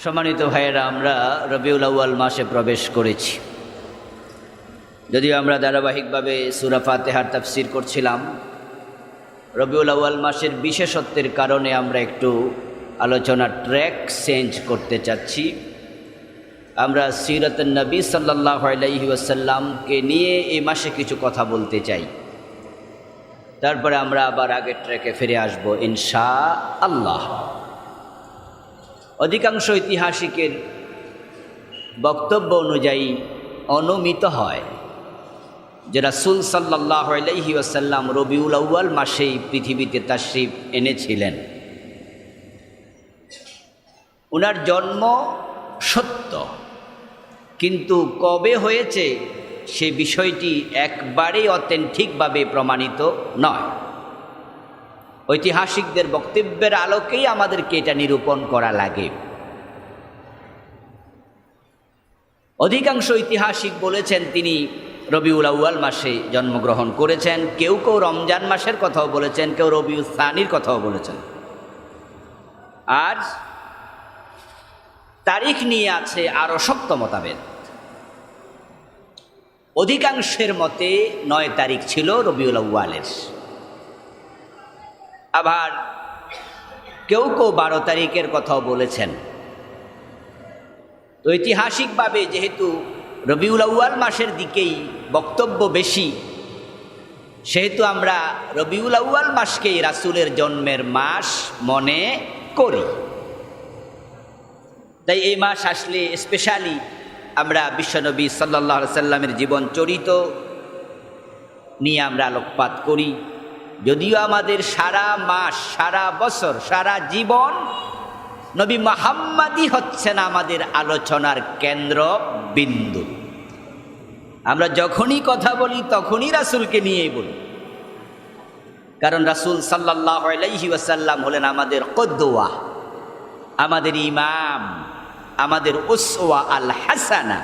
সম্মানিত ভাইয়েরা, আমরা রবিউল আউয়াল মাসে প্রবেশ করেছি। যদিও আমরা ধারাবাহিকভাবে সূরা ফাতিহার তাফসীর করছিলাম, রবিউল আউয়াল মাসের বিশেষত্বের কারণে আমরা একটু আলোচনার ট্র্যাক চেঞ্জ করতে চাচ্ছি। আমরা সিরাতুন নবী সাল্লাল্লাহু আলাইহি ওয়াসাল্লামকে নিয়ে এই মাসে কিছু কথা বলতে চাই। তারপরে আমরা আবার আগের ট্র্যাকে ফিরে আসব ইনশাআল্লাহ। অধিকাংশ ঐতিহাসিকের বক্তব্য অনুযায়ী অনুমিত হয় যে রাসূল সাল্লাল্লাহু আলাইহি ওয়াসাল্লাম রবিউল আউয়াল মাসেই পৃথিবীতে তাশরিফ এনেছিলেন। ওনার জন্ম সত্য, কিন্তু কবে হয়েছে সে বিষয়টি একবারেই অথেন্টিকভাবে প্রমাণিত নয়। ঐতিহাসিকদের বক্তব্যের আলোকেই আমাদেরকে এটা নিরূপণ করা লাগে। অধিকাংশ ঐতিহাসিক বলেছেন তিনি রবিউল আউয়াল মাসে জন্মগ্রহণ করেছেন। কেউ কেউ রমজান মাসের কথাও বলেছেন, কেউ রবিউল সানির কথাও বলেছেন। আর তারিখ নিয়ে আছে আরও শক্ত মতভেদ। অধিকাংশের মতে 9 তারিখ ছিল রবিউল আউয়ালের, আবার কেউ কেউ 12 তারিখের কথাও বলেছেন। তো ঐতিহাসিকভাবে যেহেতু রবিউল আউয়াল মাসের দিকেই বক্তব্য বেশি, সেহেতু আমরা রবিউল আউয়াল মাসকেই রাসূলের জন্মের মাস মনে করি। তাই এই মাস আসলে স্পেশালি আমরা বিশ্বনবী সাল্লাল্লাহু আলাইহি সাল্লামের জীবন চরিত নিয়ে আমরা আলোকপাত করি। যদিও আমাদের সারা মাস, সারা বছর, সারা জীবন নবী মুহাম্মাদই হচ্ছেন আমাদের আলোচনার কেন্দ্র বিন্দু। আমরা যখনই কথা বলি তখনই রাসূলকে নিয়েই বলি, কারণ রাসূল সাল্লাল্লাহু আলাইহি ওয়াসাল্লাম হলেন আমাদের কুদওয়া, আমাদের ইমাম, আমাদের উসওয়া আল হাসানা।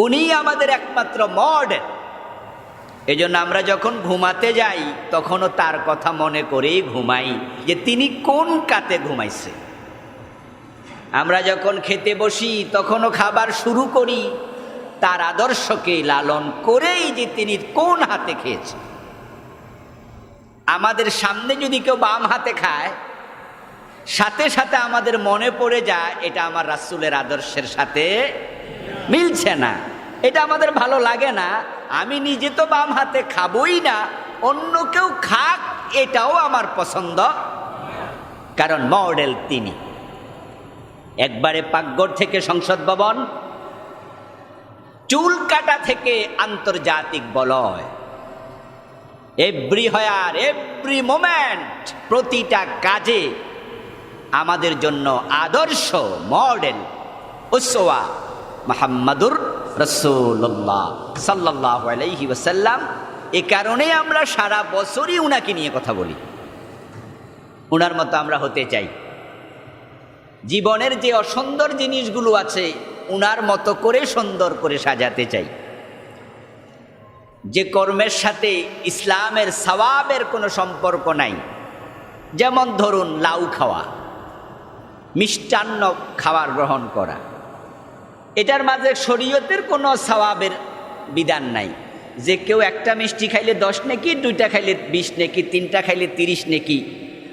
উনি আমাদের একমাত্র মডেল। এজন্য আমরা যখন ঘুমাতে যাই তখনও তার কথা মনে করেই ঘুমাই যে তিনি কোন কাতে ঘুমাইছে। আমরা যখন খেতে বসি তখনও খাবার শুরু করি তার আদর্শকে লালন করেই যে তিনি কোন হাতে খেয়েছে। আমাদের সামনে যদি কেউ বাম হাতে খায়, সাথে সাথে আমাদের মনে পড়ে যায় এটা আমার রাসূলের আদর্শের সাথে মিলছে না, এটা আমাদের ভালো লাগে না। আমি নিজে তো বাম হাতে খাবই না, অন্য কেউ খাক এটাও আমার পছন্দ, কারণ মডেল তিনি। একবারে পাকঘর থেকে সংসদ ভবন, চুল কাটা থেকে আন্তর্জাতিক বলয়, এভরি মোমেন্ট, প্রতিটা কাজে আমাদের জন্য আদর্শ, মডেল, উসওয়া মুহাম্মাদুর রাসূলুল্লাহ সাল্লাল্লাহু আলাইহি ওয়াসাল্লাম। এ কারণে আমরা সারা বছরই উনাকে নিয়ে কথা বলি, উনার মতো আমরা হতে চাই। জীবনের যে অসুন্দর জিনিসগুলো আছে উনার মতো করে সুন্দর করে সাজাতে চাই। যে কর্মের সাথে ইসলামের সওয়াবের কোনো সম্পর্ক নাই, যেমন ধরুন লাউ খাওয়া, মিষ্টান্ন খাবার গ্রহণ করা, এটার মাঝে শরীয়তের কোনো সওয়াবের বিধান নাই যে কেউ একটা মিষ্টি খাইলে 10 নেকি, 2টা খাইলে 20 নেকি, 3টা খাইলে 30 নেকি,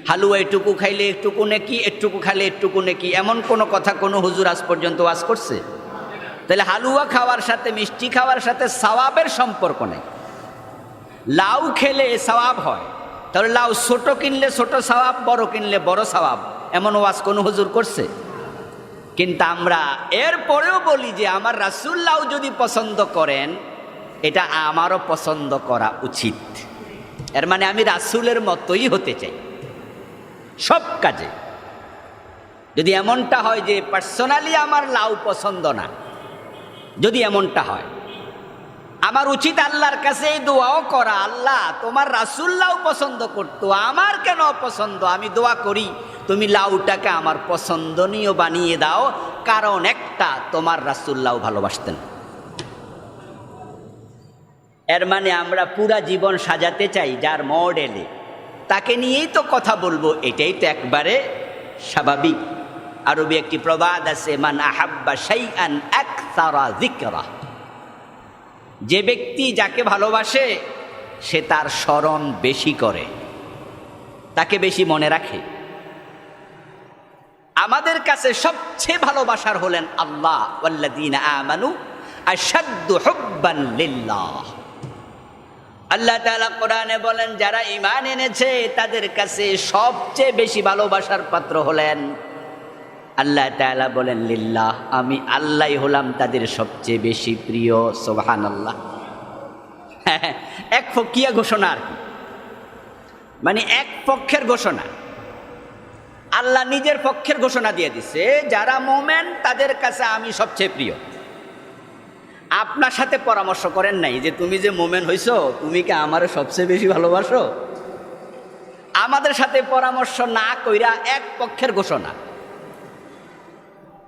হালুয়া এটুকু খাইলে একটুকু নেকি, একটুকু খাইলে একটুকু নেকি, এমন কোনো কথা কোনো হুজুর আজ পর্যন্ত ওয়াজ করছে? তাহলে হালুয়া খাওয়ার সাথে, মিষ্টি খাওয়ার সাথে সওয়াবের সম্পর্ক নেই। লাউ খেলে সওয়াব হয়, তাহলে লাউ ছোট কিনলে ছোট সওয়াব, বড় কিনলে বড় সওয়াব, এমন ওয়াজ কোনো হুজুর করছে? কিন্তু আমরা এরপরেও বলি যে আমার রাসূল লাউ যদি পছন্দ করেন এটা আমারও পছন্দ করা উচিত। এর মানে আমি রাসূলের মতোই হতে চাই সব কাজে। যদি এমনটা হয় যে পার্সোনালি আমার লাউ পছন্দ না, যদি এমনটা হয়, আমার উচিত আল্লাহর কাছে এই দোয়াও করা, আল্লাহ তোমার রাসূল লাউ পছন্দ করতো, আমার কেন অপছন্দ? আমি দোয়া করি তুমি লাউটাকে আমার পছন্দনীয় বানিয়ে দাও, কারণ একটা, তোমার রাসূল লাউ ভালোবাসতেন। এর মানে আমরা পুরা জীবন সাজাতে চাই যার মডেলে, তাকে নিয়েই তো কথা বলবো, এটাই তো একবারে স্বাভাবিক। আরবি একটি প্রবাদ আছে, মান আহাব্বা শাইআন আকসারা যিকরা। যে ব্যক্তি যাকে ভালোবাসে সে তার স্মরণ বেশি করে, তাকে বেশি মনে রাখে। আমাদের কাছে সবচেয়ে ভালোবাসার হলেন আল্লাহ, ওয়াল্লাযীনা আমানু আশাদ্দু হুব্বান লিল্লাহ। আল্লাহ তাআলা কোরআনে বলেন, যারা ঈমান এনেছে তাদের কাছে সবচেয়ে বেশি ভালোবাসার পাত্র হলেন আল্লাহ তাআলা। বলেন লিল্লাহ, আমি আল্লাহই হলাম তাদের সবচেয়ে বেশি প্রিয়। সুবহানাল্লাহ। এক ফকিয়া ঘোষণা আর কি, মানে এক পক্ষের ঘোষণা। আল্লাহ নিজের পক্ষের ঘোষণা দিয়ে দিছে, যারা মোমেন তাদের কাছে আমি সবচেয়ে প্রিয়। আপনার সাথে পরামর্শ করেন নাই যে তুমি যে মোমেন হইছো, তুমি কি আমারে সবচেয়ে বেশি ভালোবাসো? আমাদের সাথে পরামর্শ না কইরা এক পক্ষের ঘোষণা।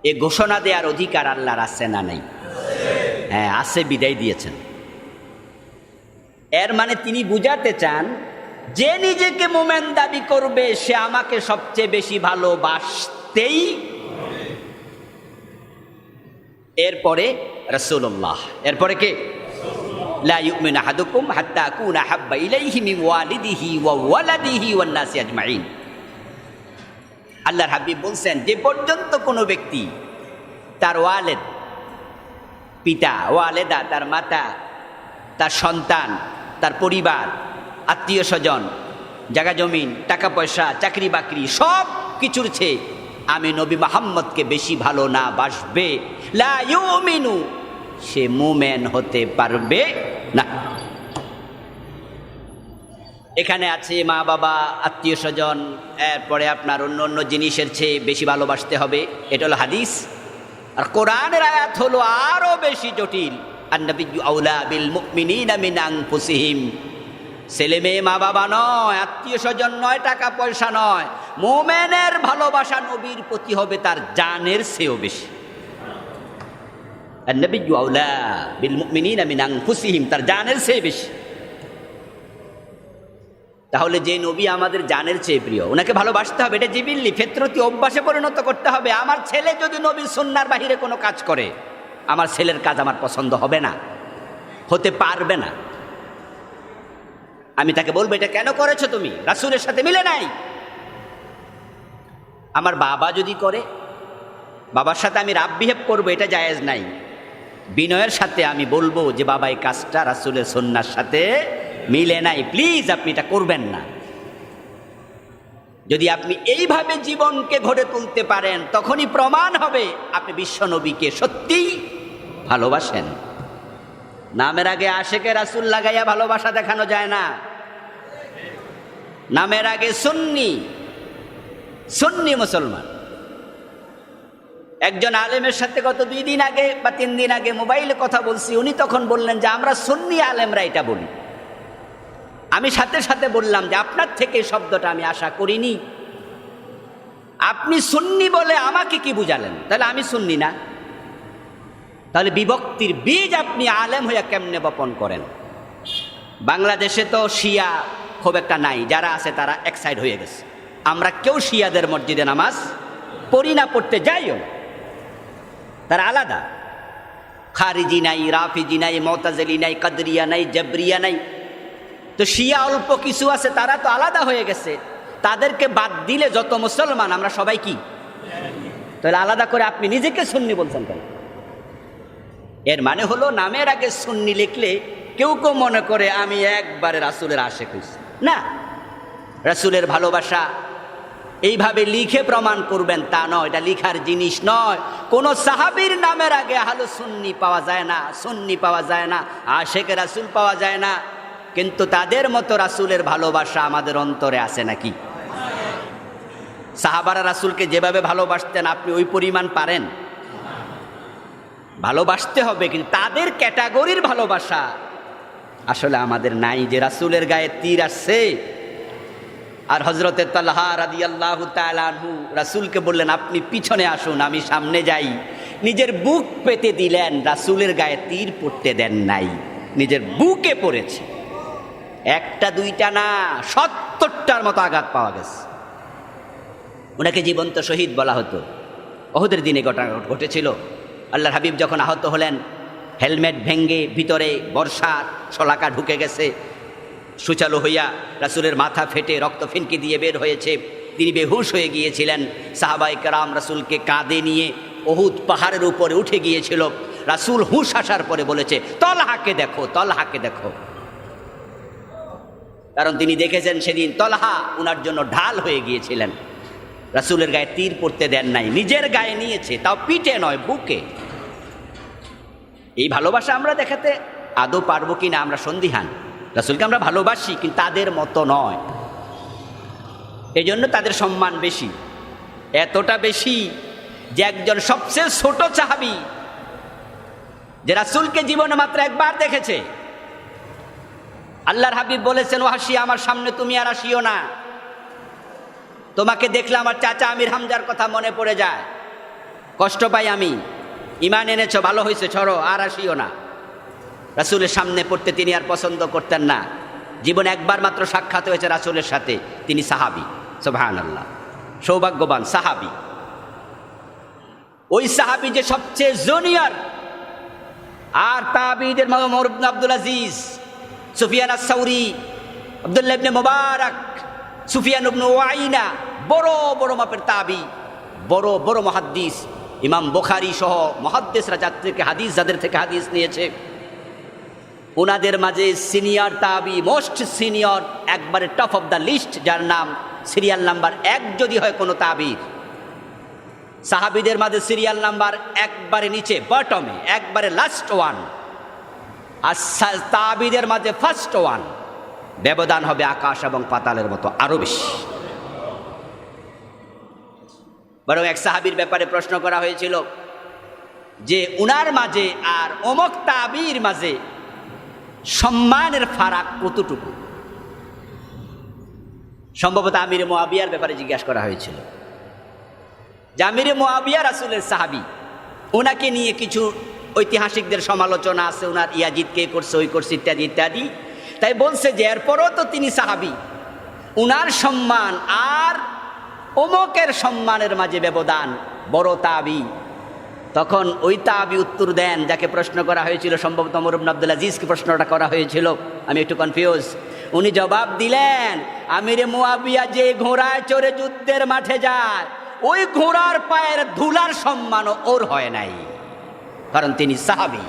এই ঘোষণা দেওয়ার অধিকার আল্লাহর আছে না নাই? হ্যাঁ আছে, বিদায় দিয়েছেন। এর মানে তিনি বুঝাতে চান, যে নিজেকে মোমেন দাবি করবে সে আমাকে সবচেয়ে বেশি ভালোবাসতেই। এরপরে রাসূলুল্লাহ, এরপরে কে? লা ইউমিনু আহাদুকুম হাত্তা আকুনা হাব্বা ইলাইহি মিন ওয়ালিদিহি ওয়া ওয়ালাদিহি ওয়ান নাসি আজমাইন। আল্লাহর হাবিব বলছেন, যে পর্যন্ত কোনো ব্যক্তি তার ওয়ালেদ, পিতা, ওয়ালেদা তার মাতা, তার সন্তান, তার পরিবার, আত্মীয় স্বজন, জায়গা জমিন, টাকা পয়সা, চাকরি বাকরি সব কিছুর চেয়ে আমি নবী মুহাম্মদকে বেশি ভালো না বাসবে, লা ইউমিনু, সে মুমিন হতে পারবে না। এখানে আছে মা বাবা, আত্মীয় স্বজন, এরপরে আপনার অন্য অন্য জিনিসের চেয়ে বেশি ভালোবাসতে হবে। এটা হলো হাদিস। আর কোরআনের আয়াত হলো আরো বেশি জটিল। আন-নাবিয়্যু আওলা বিল মুমিনিনা মিন আনফুসিহিম। ছেলে মেয়ে মা বাবা নয়, আত্মীয় স্বজন নয়, টাকা পয়সা নয়, মুমিনের ভালোবাসা নবীর প্রতি হবে তার জানের চেয়েও বেশি। আন-নাবিয়্যু আওলা বিল মুমিনিনা মিন আনফুসিহিম, তার জানের চেয়ে বেশি। তাহলে যে নবী আমাদের জানের চেয়ে প্রিয়, ওনাকে ভালোবাসতে হবে। এটা জিবিল্লি, ফিতরতি অভ্যাসে পরিণত করতে হবে। আমার ছেলে যদি নবীর সুন্নাহর বাহিরে কোনো কাজ করে, আমার ছেলের কাজ আমার পছন্দ হবে না, হতে পারবে না। আমি তাকে বলবো, এটা কেন করেছো তুমি? রাসূলের সাথে মিলে নাই। আমার বাবা যদি করে, বাবার সাথে আমি রাব বিহেভ করবো, এটা জায়েজ নাই। বিনয়ের সাথে আমি বলবো যে বাবা এই কাজটা রাসূলের সুন্নাহর সাথে মিলে নাই, প্লিজ আপনি এটা করবেন না। যদি আপনি এইভাবে জীবনকে গড়ে তুলতে পারেন, তখনই প্রমাণ হবে আপনি বিশ্ব নবীকে সত্যিই ভালোবাসেন। নামের আগে আশেকে রাসূল লাগাইয়া ভালোবাসা দেখানো যায় না। নামের আগে সুন্নি, সুন্নি মুসলমান। একজন আলেমের সাথে গত 2 দিন আগে বা 3 দিন আগে মোবাইলে কথা বলছি, উনি তখন বললেন যে আমরা সুন্নি আলেমরা এটা বলি। আমি সাথে সাথে বললাম যে আপনার থেকে শব্দটা আমি আশা করিনি। আপনি সুন্নি বলে আমাকে কি বুঝালেন? তাহলে আমি সুন্নি না। তাহলে বিভক্তির বীজ আপনি আলেম হইয়া কেমনে বপন করেন? বাংলাদেশে তো শিয়া খুব একটা নাই, যারা আছে তারা এক সাইড হয়ে গেছে। আমরা কেউ শিয়াদের মসজিদে নামাজ পড়ি না, পড়তে যাইও না, তারা আলাদা। খারিজি নাই, রাফিজি নাই, মুতাজিলি নাই, কাদরিয়া নাই, জাবরিয়া নাই। তো শিয়া অল্প কিছু আছে, তারা তো আলাদা হয়ে গেছে। তাদেরকে বাদ দিলে যত মুসলমান আমরা সবাই কি? তাহলে আলাদা করে আপনি নিজেকে সুন্নি বলছেন কেন? এর মানে হলো নামের আগে সুন্নি লিখলে কেউ কেউ মনে করে আমি একবারে রাসূলের আশেক হইছি। না, রাসূলের ভালোবাসা এইভাবে লিখে প্রমাণ করবেন তা নয়, এটা লিখার জিনিস নয়। কোন সাহাবীর নামের আগে আহলে সুন্নি পাওয়া যায় না, সুন্নি পাওয়া যায় না, আশেকে রাসূল পাওয়া যায় না। কিন্তু তাদের মতো রাসূলের ভালোবাসা আমাদের অন্তরে আছে নাকি? সাহাবারা রাসূলকে যেভাবে ভালোবাসতেন আপনি ওই পরিমাণ পারেন? ভালোবাসতে হবে, কিন্তু তাদের ক্যাটাগরির ভালোবাসা আসলে আমাদের নাই। যে রাসূলের গায়ে তীর আসছে, আর হযরতে তালহা রাদিয়াল্লাহু তাআলা আনহু রাসূলকে বললেন আপনি পিছনে আসুন, আমি সামনে যাই। নিজের বুক পেতে দিলেন, রাসূলের গায়ে তীর পড়তে দেন নাই, নিজের বুকে পড়েছে। একটা দুইটা না, 70টার মতো আঘাত পাওয়া গেছে। ওনাকে জীবন্ত শহীদ বলা হতো। ওহুদের দিনে ঘটনা ঘটেছিল। আল্লাহর হাবিব যখন আহত হলেন, হেলমেট ভেঙ্গে ভিতরে বর্ষার শলাকা ঢুকে গেছে, সুচালু হইয়া রাসূলের মাথা ফেটে রক্ত ফিনকি দিয়ে বের হয়েছে, তিনি বেহুশ হয়ে গিয়েছিলেন। সাহাবায়ে কেরাম রাসূলকে কাঁধে নিয়ে ওহুদ পাহাড়ের উপরে উঠে গিয়েছিল। রাসূল হুঁশ আসার পরে বলেছে, তলহাকে দেখো, তলহাকে দেখো। কারণ তিনি দেখেছেন সেদিন তলহা উনার জন্য ঢাল হয়ে গিয়েছিলেন। রাসূলের গায়ে তীর পড়তে দেন নাই, নিজের গায়ে নিয়েছে, তাও পিঠে নয়, বুকে। এই ভালোবাসা আমরা দেখাতে আদৌ পারবো কিনা আমরা সন্দিহান। রাসূলকে আমরা ভালোবাসি, কিন্তু তাদের মতো নয়। এই জন্য তাদের সম্মান বেশি, এতটা বেশি যে একজন সবচেয়ে ছোট সাহাবী যে রাসূলকে জীবনে মাত্র একবার দেখেছে, আল্লাহর হাবিব বলেছেন, ওয়াহশী আমার সামনে তুমি আর আসিও না, তোমাকে দেখলে আমার চাচা আমির হামজার কথা মনে পড়ে যায়, কষ্ট পাই আমি। ঈমান এনেছো, ভালো হয়েছে, ছড়ো, আর আসিও না। রাসূলের সামনে পড়তে তিনি আর পছন্দ করতেন না। জীবনে একবার মাত্র সাক্ষাৎ হয়েছে রাসূলের সাথে, তিনি সাহাবী। সুবহানাল্লাহ, সৌভাগ্যবান সাহাবী। ওই সাহাবী যে সবচেয়ে জুনিয়র, আর তাবিঈদের মধ্যে ওমর ইবনে আব্দুল আজিজ, সুফিয়ান আস-সাউরি, আব্দুল্লাহ ইবনে মুবারক, সুফিয়ান ইবনে ওয়াইনা, বড় বড় মাপের তাবী, বড় বড় মুহাদ্দিস। ইমাম বুখারী সহ মুহাদ্দিসরা যাদের থেকে হাদিস নিয়েছে, ওনাদের মাঝে সিনিয়র তাবী, মোস্ট সিনিয়র, একবারে টপ অফ দ্য লিস্ট, যার নাম সিরিয়াল নাম্বার 1 যদি হয় কোনো তাবীর। সাহাবীদের মাঝে সিরিয়াল নাম্বার একবারে নিচে, বটমে, একবারে লাস্ট ওয়ান। আর তাবীদের মাঝে ফার্স্ট ওয়ান। ব্যবধান হবে আকাশ এবং পাতালের মতো, আরো বেশি। বরং এক সাহাবীর ব্যাপারে প্রশ্ন করা হয়েছিল যে উনার মাঝে আর অমুক তাবীর মাঝে সম্মানের ফারাক কতটুকু। সম্ভবত আমিরে মুআবিয়ার ব্যাপারে জিজ্ঞাসা করা হয়েছিল। যে আমিরে মুআবিয়া রাসূলের সাহাবী, ওনাকে নিয়ে কিছু ঐতিহাসিকদের সমালোচনা আছে, ওনার ইয়াজিদ কে করছে, ওই করছে, ইত্যাদি ইত্যাদি। তাই বলছে যে এরপরও তো তিনি সাহাবী, উনার সম্মান আর অমুকের সম্মানের মাঝে ব্যবধান, বড় তাবী। তখন ওই তাবী উত্তর দেন, যাকে প্রশ্ন করা হয়েছিল, সম্ভবত ওমর ইবনে আব্দুল আজিজকে প্রশ্নটা করা হয়েছিল, আমি একটু কনফিউজ। উনি জবাব দিলেন, আমিরে মুআবিয়া যে ঘোড়ায় চড়ে যুদ্ধের মাঠে যায়, ওই ঘোড়ার পায়ের ধুলার সম্মানও ওর হয় নাই, কারণ তিনি সাহাবী।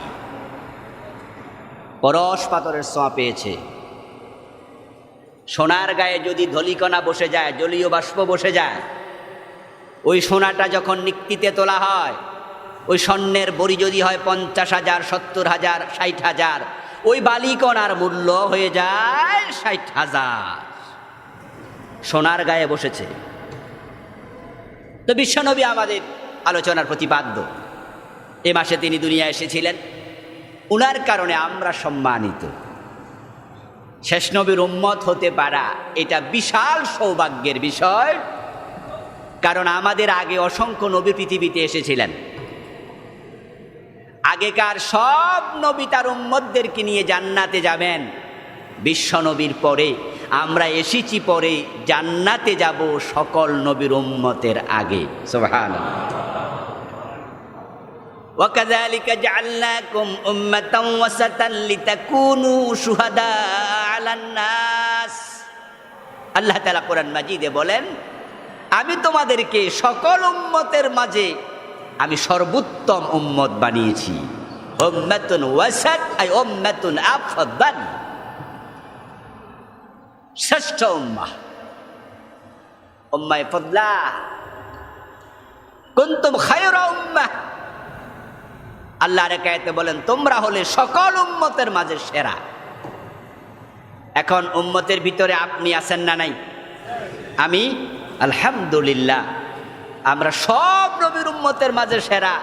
পরশ পাথরের ছোঁয়া পেয়েছে। সোনার গায়ে যদি ধলিকণা বসে যায়, জলীয় বাষ্প বসে যায়, ওই সোনাটা যখন নিক্তিতে তোলা হয়, ওই স্বর্ণের বড়ি যদি হয় 50,000, 70,000, 60,000, ওই বালিকণার মূল্য হয়ে যায় 60,000। সোনার গায়ে বসেছে। তো বিশ্বনবী আমাদের আলোচনার প্রতিপাদ্য। এ মাসে তিনি দুনিয়ায় এসেছিলেন, উনার কারণে আমরা সম্মানিত। শেষ নবীর উম্মত হতে পারা এটা বিশাল সৌভাগ্যের বিষয়, কারণ আমাদের আগে অসংখ্য নবী পৃথিবীতে এসেছিলেন। আগেকার সব নবী তার উম্মতদেরকে নিয়ে জান্নাতে যাবেন। বিশ্ব নবীর পরে আমরা এসেছি, পরে জান্নাতে যাব সকল নবীর উম্মতের আগে। সুবহানাল্লাহ। وَكَذَلِكَ جَعَلْنَاكُمْ أُمَّةً وَسَطًا لِتَكُونُوا شُهَدَاءَ عَلَى النَّاسِ। আল্লাহ তাআলা কোরআন মাজিদে বলেন, আমি তোমাদেরকে সকল উম্মতের মাঝে আমি সর্বোত্তম উম্মত বানিয়েছি। উম্মাতুন ওয়াসাত আই উম্মাতুন আফদাল, শ্রেষ্ঠ উম্মাহ, উম্মায়ে ফাদলা। কুনতুম খায়রা উম্মাহ, আল্লাহর আয়াতে বলেন তোমরা হলে সকল উম্মতের মাঝে সেরা। এখন উম্মতের ভিতরে আপনি আছেন না নাই? আমি আলহামদুলিল্লাহ, আমরা সব নবীর উম্মতের মাঝে সেরা।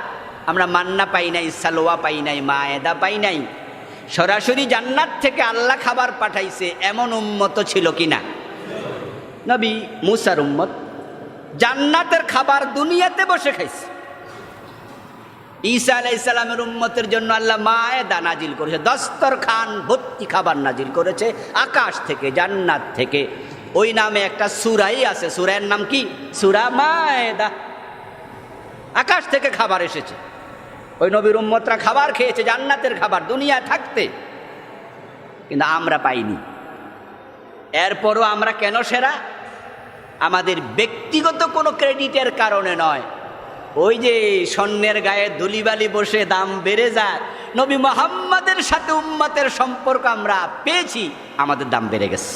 আমরা মান্না পাই নাই, সালোয়া পাই নাই, মায়েদা পাই নাই। সরাসরি জান্নাত থেকে আল্লাহ খাবার পাঠাইছে এমন উম্মত ছিল কিনা? নবী মুসার উম্মত জান্নাতের খাবার দুনিয়াতে বসে খাইছে। ঈসা আলাইহিস সালামের উম্মতের জন্য আল্লাহ মায়েদা নাজিল করেছে, দস্তরখান ভর্তি খাবার নাজিল করেছে আকাশ থেকে, জান্নাত থেকে। ওই নামে একটা সূরাই আছে, সূরার নাম কি? সূরা মায়েদা। আকাশ থেকে খাবার এসেছে, ওই নবীর উম্মতরা খাবার খেয়েছে, জান্নাতের খাবার দুনিয়ায় থাকতে, কিন্তু আমরা পাইনি। এরপরও আমরা কেন সেরা? আমাদের ব্যক্তিগত কোনো ক্রেডিটের কারণে নয়, ওই যে স্বর্ণের গায়ে ধুলিবালি বসে দাম বেড়ে যায়, নবী মুহাম্মাদের সাথে উম্মতের সম্পর্ক আমরা পেয়েছি, আমাদের দাম বেড়ে গেছে,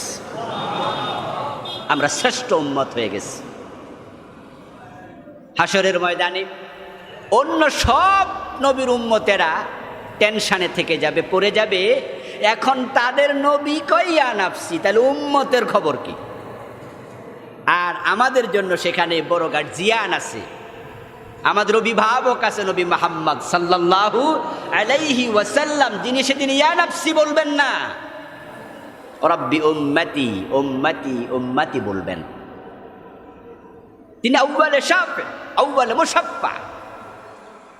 আমরা শ্রেষ্ঠ উম্মত হয়ে গেছি। হাসরের ময়দানে অন্য সব নবীর উম্মতেরা টেনশানে থেকে যাবে, পড়ে যাবে, এখন তাদের নবী কইয়া নাফসি, তাহলে উম্মতের খবর কি? আর আমাদের জন্য সেখানে বড় গার্জিয়ান আছে, আমাদের অভিভাবক আছে নবী মুহাম্মদ সাল্লাল্লাহু আলাইহি ওয়াসাল্লাম, যিনি সেদিন ইয়া নাফসি বলবেন না, রব্বি উম্মতি উম্মতি উম্মতি বলবেন। তিনি আউয়ালে শাফি, আউয়ালে মুশাফফা,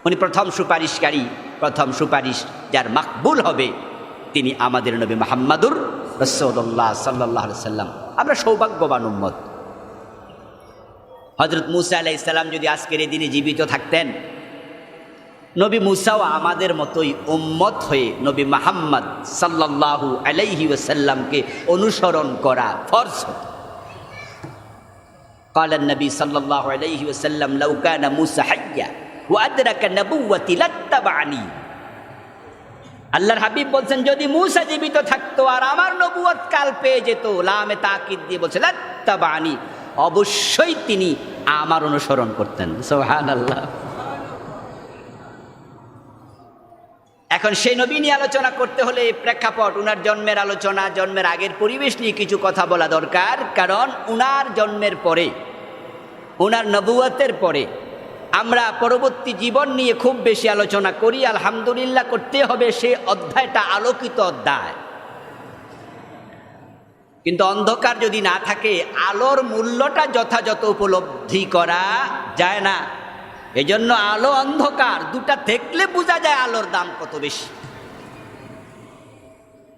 উনি প্রথম সুপারিশকারী, প্রথম সুপারিশ যার মাকবুল হবে তিনি আমাদের নবী মুহাম্মদুর রাসূলুল্লাহ সাল্লাল্লাহু আলাইহি ওয়াসাল্লাম। আমরা সৌভাগ্যবান উম্মত। হযরত মূসা আলাইহিস সালাম যদি আজকের এই দিনে জীবিত থাকতেন, নবী মূসাও আমাদের মতোই উম্মত হয়ে নবী মুহাম্মদ সাল্লাল্লাহু আলাইহি ওয়াসাল্লামকে অনুসরণ করা ফরজ হতো। قال النبي صلى الله عليه وسلم لو كان موسى حيا وأدرك نبوتي لاتبعني। আল্লাহর হাবিব বলছেন, যদি মূসা জীবিত থাকতো আর আমার নবুয়ত কাল পেয়ে যেত, লামে তাকিদ দিয়ে বলছে লাত্তাবানি, অবশ্যই তিনি আমার অনুসরণ করতেন। সুবহানাল্লাহ। এখন সেই নবী নিয়ে আলোচনা করতে হলে প্রেক্ষাপট, উনার জন্মের আলোচনা, জন্মের আগের পরিবেশ নিয়ে কিছু কথা বলা দরকার। কারণ উনার জন্মের পরে, উনার নবুয়তের পরে আমরা পরবর্তী জীবন নিয়ে খুব বেশি আলোচনা করি, আলহামদুলিল্লাহ করতে হবে। সে অধ্যায়টা আলোকিত অধ্যায়, কিন্তু অন্ধকার যদি না থাকে আলোর মূল্যটা যথাযথ উপলব্ধি করা যায় না। এজন্য আলো অন্ধকার দুটা দেখলে বোঝা যায় আলোর দাম কত বেশি।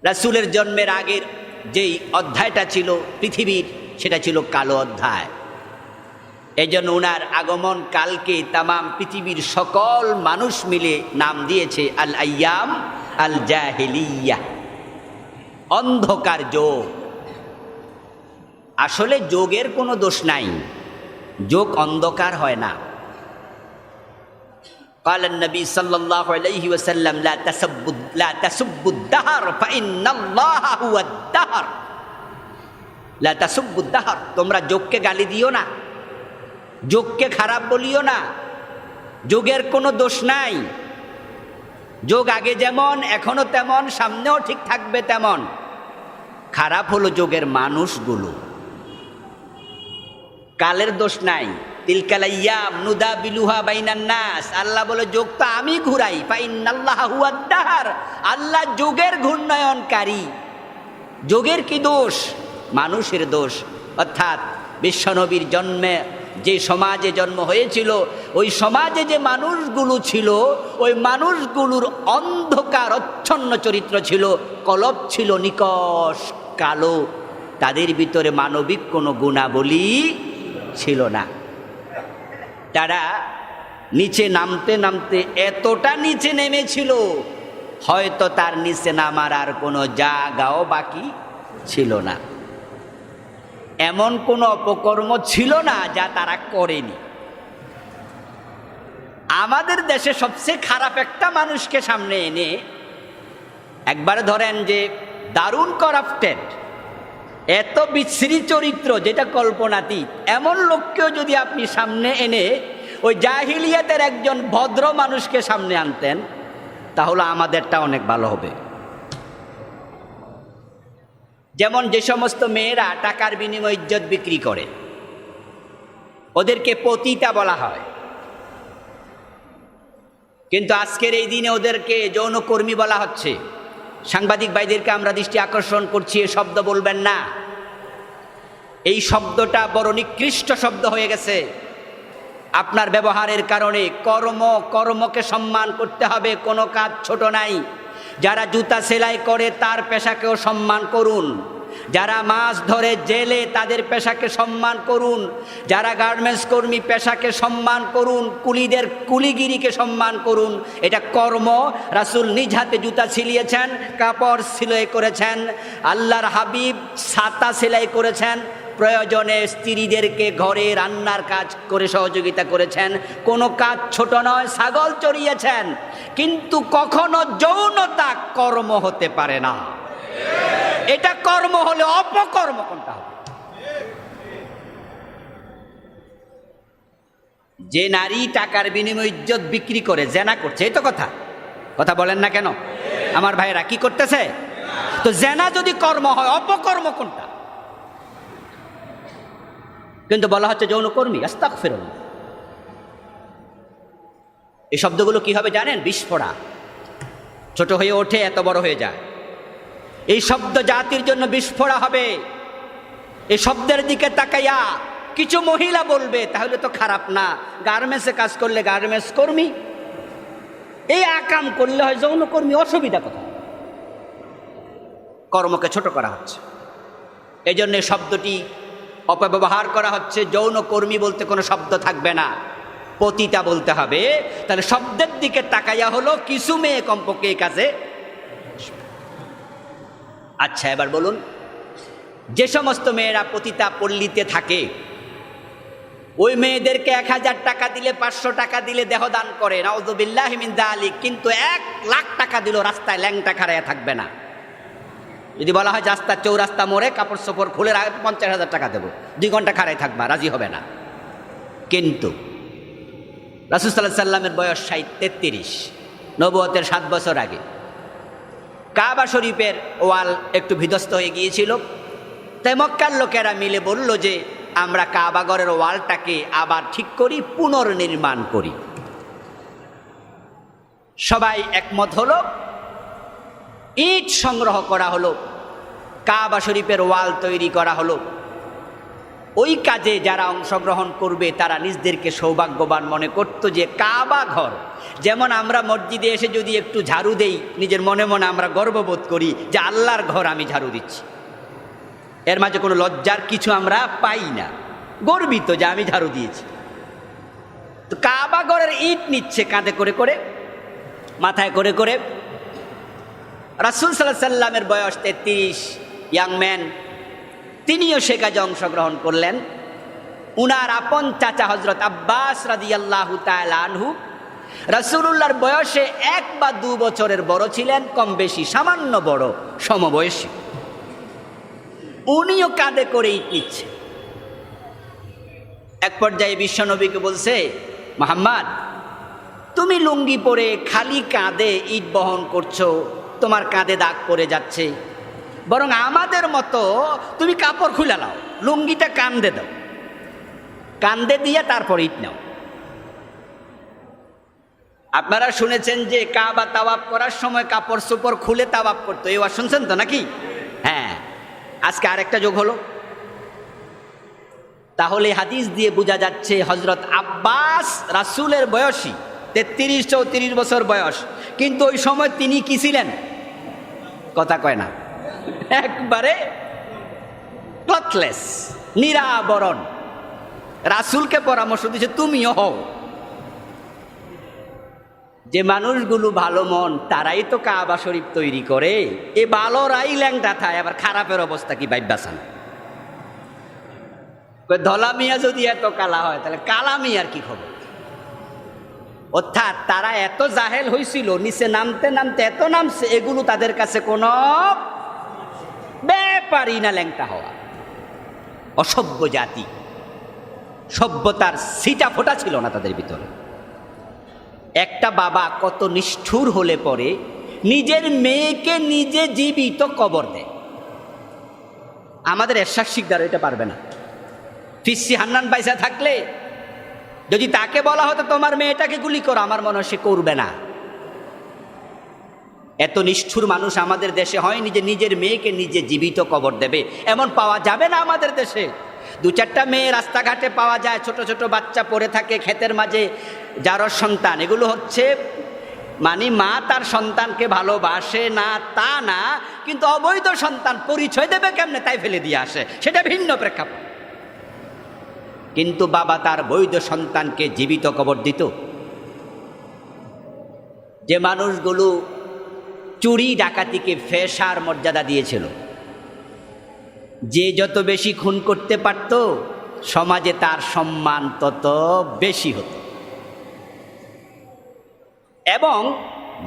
রাসূলের জন্মের আগের যেই অধ্যায়টা ছিল পৃথিবীর, সেটা ছিল কালো অধ্যায়। এজন্য উনার আগমন কালকে তামাম পৃথিবীর সকল মানুষ মিলে নাম দিয়েছে আল আইয়াম আল জাহিলিয়া, অন্ধকার যুগ। আসলে যোগের কোনো দোষ নাই, যোগ অন্ধকার হয় না। قال النبي صلى الله عليه وسلم لا تسبوا الدهر فإن الله هو الدهر। لا تسبوا الدهر, তোমরা যোগকে গালি দিও না, যোগকে খারাপ বলিও না। যোগের কোনো দোষ নাই, যোগ আগে যেমন এখনো তেমন, সামনেও ঠিক থাকবে তেমন। খারাপ হলো যোগের মানুষগুলো। কালের দোষ নাই, তিলকাল আইয়াম নুদাবিলুহা বাইনান নাস। আল্লাহ বলে যোগ তো আমি ঘুরাই, ফাইন্নাল্লাহা হুয়াদ দাহর, আল্লাহ যোগের ঘূর্ণয়নকারী। যোগের কি দোষ? মানুষের দোষ। অর্থাৎ বিশ্বনবীর জন্মে যে সমাজে জন্ম হয়েছিল, ওই সমাজে যে মানুষগুলো ছিল, ওই মানুষগুলোর অন্ধকার অচ্ছন্ন চরিত্র ছিল, কলব ছিল নিকষ কালো, তাদের ভিতরে মানবিক কোনো গুণাবলী ছিল না। তারা নিচে নামতে নামতে এতটা নিচে নেমেছিল, হয়তো তার নিচে নামার আর কোনো জায়গাও বাকি ছিল না। এমন কোনো অপকর্ম ছিল না যা তারা করেনি। আমাদের দেশে সবচেয়ে খারাপ একটা মানুষকে সামনে এনে, একবারে ধরেন যে দারুণ করাপ্টেড, এত বিশ্রী চরিত্র যেটা কল্পনাতীত, এমন লোককেও যদি আপনি সামনে এনে ওই জাহিলিয়াতের একজন ভদ্র মানুষকে সামনে আনতেন, তাহলে আমাদেরটা অনেক ভালো হবে। যেমন যে সমস্ত মেয়েরা টাকার বিনিময়ে ইজ্জত বিক্রি করে, ওদেরকে পতিতা বলা হয়, কিন্তু আজকের এই দিনে ওদেরকে যৌনকর্মী বলা হচ্ছে। সাংবাদিক ভাইদেরকে আমরা দৃষ্টি আকর্ষণ করছি, এ শব্দ বলবেন না। এই শব্দটা বড় নিকৃষ্ট শব্দ হয়ে গেছে। আপনার ব্যবহারের কারণে কর্মকে সম্মান করতে হবে, কোনো কাজ ছোট নাই। যারা জুতা সেলাই করে তার পেশাকেও সম্মান করুন, যারা মাছ ধরে জেলে তাদের পেশাকে সম্মান করুন, যারা গার্মেন্টস কর্মী পেশাকে সম্মান করুন, কুলিদের কুলিগিরিকে সম্মান করুন। এটা কর্ম। রাসূল নিজ হাতে জুতা ছিলিয়েছেন, কাপড় সেলাই করেছেন, আল্লাহর হাবিব ছাতা সেলাই করেছেন, প্রয়োজনে স্ত্রীদেরকে ঘরে রান্নার কাজ করে সহযোগিতা করেছেন। কোনো কাজ ছোট নয়, ছাগল চড়িয়েছেন। কিন্তু কখনো যৌনতা কর্ম হতে পারে না। এটা কর্ম হলে অপকর্ম কোনটা হবে? যে নারী টাকার বিনিময়ে ইজ্জত বিক্রি করে জেনা করছে, এই তো কথা। কথা বলেন না কেন? আমার ভাইরা কি করতেছে? তো জেনা যদি কর্ম হয়, অপকর্ম কোনটা? কিন্তু বলা হচ্ছে যৌনকর্মী। আস্তাগফিরুল্লাহ। এই শব্দগুলো কি হবে জানেন? বিস্ফোরা। ছোট হয়ে ওঠে, এত বড় হয়ে যায়। এই শব্দ জাতির জন্য বিস্ফোরা হবে। এই শব্দের দিকে তাকাইয়া কিছু মহিলা বলবে তাহলে তো খারাপ না, গার্মেন্টসে কাজ করলে গার্মেন্টস কর্মী, এই আকাম করলে হয় যৌনকর্মী, অসুবিধা কোথায়? কর্মকে ছোট করা হচ্ছে। এই জন্য শব্দটি অপব্যবহার করা হচ্ছে। যৌনকর্মী বলতে কোনো শব্দ থাকবে না, পতিতা বলতে হবে। তাহলে শব্দের দিকে তাকাইয়া হলো কিছু মেয়ে কমপক্ষে এই কাজে। আচ্ছা, এবার বলুন, যে সমস্ত মেয়েরা পতিতা পল্লীতে থাকে, ওই মেয়েদেরকে 1000 টাকা দিলে, 500 টাকা দিলে দেহদান করে, নাউযুবিল্লাহি মিন যালিক। কিন্তু 1 লাখ টাকা দিল রাস্তায় ল্যাংটা খাড়াইয়া থাকবে না। যদি বলা হয় রাস্তার চৌরাস্তা মোড়ে কাপড় চোপড় খুলে 50,000 টাকা দেবো, 2 ঘন্টা খাড়াই থাকবা, রাজি হবে না। কিন্তু রাসূল সাল্লাল্লাহু আলাইহি সাল্লামের বয়স 33, নবুয়তের 7 বছর আগে কাবা শরীফের ওয়াল একটু বিধ্বস্ত হয়ে গিয়েছিল। তাই মক্কার লোকেরা মিলে বলল যে আমরা কাবাগরের ওয়ালটাকে আবার ঠিক করি, পুনর্নির্মাণ করি। সবাই একমত হলো, ইট সংগ্রহ করা হলো, কাবা শরীফের ওয়াল তৈরি করা হলো। ওই কাজে যারা অংশগ্রহণ করবে তারা নিজেদেরকে সৌভাগ্যবান মনে করত যে কাবা ঘর, যেমন আমরা মসজিদে এসে যদি একটু ঝাড়ু দেই, নিজের মনে মনে আমরা গর্ববোধ করি যে আল্লাহর ঘর আমি ঝাড়ু দিচ্ছি। এর মাঝে কোনো লজ্জার কিছু আমরা পাই না, গর্বিত যে আমি ঝাড়ু দিয়েছি। তো কাবা ঘরের ইট নিচ্ছে কাঁধে করে করে, মাথায় করে করে। রাসূল সাল্লাল্লাহু আলাইহি সাল্লামের বয়স 33, ইয়াং ম্যান, তিনিও সে কাজে অংশগ্রহণ করলেন। উনার আপন চাচা হযরত আব্বাস রাদিয়াল্লাহু তাআলা আনহু রাসূলুল্লাহর বয়সে 1 বা 2 বছরের বড় ছিলেন, কম বেশি সামান্য বড়, সমবয়সী। উনিও কাঁধে করে ইট নিচ্ছে। এক পর্যায়ে বিশ্বনবীকে বলছে, মুহাম্মদ, তুমি লুঙ্গি পরে খালি কাঁধে ইট বহন করছো, তোমার কাঁধে দাগ পড়ে যাচ্ছে। বরং আমাদের মতো তুমি কাপড় খুলে নাও, লুঙ্গিটা কাঁধে দাও, কাঁধে দিয়ে তারপর ইট নাও। আপনারা শুনেছেন যে কাবা তাওয়াফ করার সময় কাপড় চোপড় খুলে তাওয়াফ করতো, এই ওয়াজ শুনছেন তো নাকি? হ্যাঁ, আজকে আরেকটা যোগ হলো। তাহলে হাদিস দিয়ে বোঝা যাচ্ছে হযরত আব্বাস রাসূলের বয়সী, 33-34 বছর বয়স, কিন্তু ওই সময় তিনি কি ছিলেন? কথা কয় না, একবারে ক্লথলেস, নিরাবরণ। রাসূলকে পরামর্শ দিয়েছে তুমিও হও। যে মানুষগুলো ভালো মন তারাই তো কাবা শরীফ তৈরি করে। এ ভালোরাই ল্যাংটা থায়, আবার খারাপের অবস্থা কি ভাইবাসান? ধলা মিয়া যদি এত কালা হয় তাহলে কালা মিয়ার কি খবর? অর্থাৎ তারা এত জাহেল হয়েছিল, নিচে নামতে নামতে এত নামছে, এগুলো তাদের কাছে কোনো ব্যাপারই না ল্যাংটা হওয়া। অসভ্য জাতি, সভ্যতার সিটা ফোটা ছিল না তাদের ভিতরে। একটা বাবা কত নিষ্ঠুর হলে পরে নিজের মেয়েকে নিজে জীবিত কবর দেয়। আমাদের এরশাদ শিকদার এটা পারবে না। ফিসি হান্নান পয়সা থাকলে যদি তাকে বলা হতো তোমার মেয়েটাকে গুলি করো, আমার মনে হয় সে করবে না। এত নিষ্ঠুর মানুষ আমাদের দেশে হয়নি যে নিজের মেয়েকে নিজে জীবিত কবর দেবে, এমন পাওয়া যাবে না আমাদের দেশে। 2-4টা মেয়ে রাস্তাঘাটে পাওয়া যায়, ছোট ছোট বাচ্চা পড়ে থাকে ক্ষেতের মাঝে, যার সন্তান। এগুলো হচ্ছে মানে মা তার সন্তানকে ভালোবাসে না তা না, কিন্তু অবৈধ সন্তান পরিচয় দেবে কেমনে তাই ফেলে দিয়ে আসে, সেটা ভিন্ন প্রেক্ষাপট। কিন্তু বাবা তার বৈধ সন্তানকে জীবিত কবর দিত। যে মানুষগুলো চুরি ডাকাতিকে পেশার মর্যাদা দিয়েছিল, যে যত বেশি খুন করতে পারত সমাজে তার সম্মান তত বেশি হতো। এবং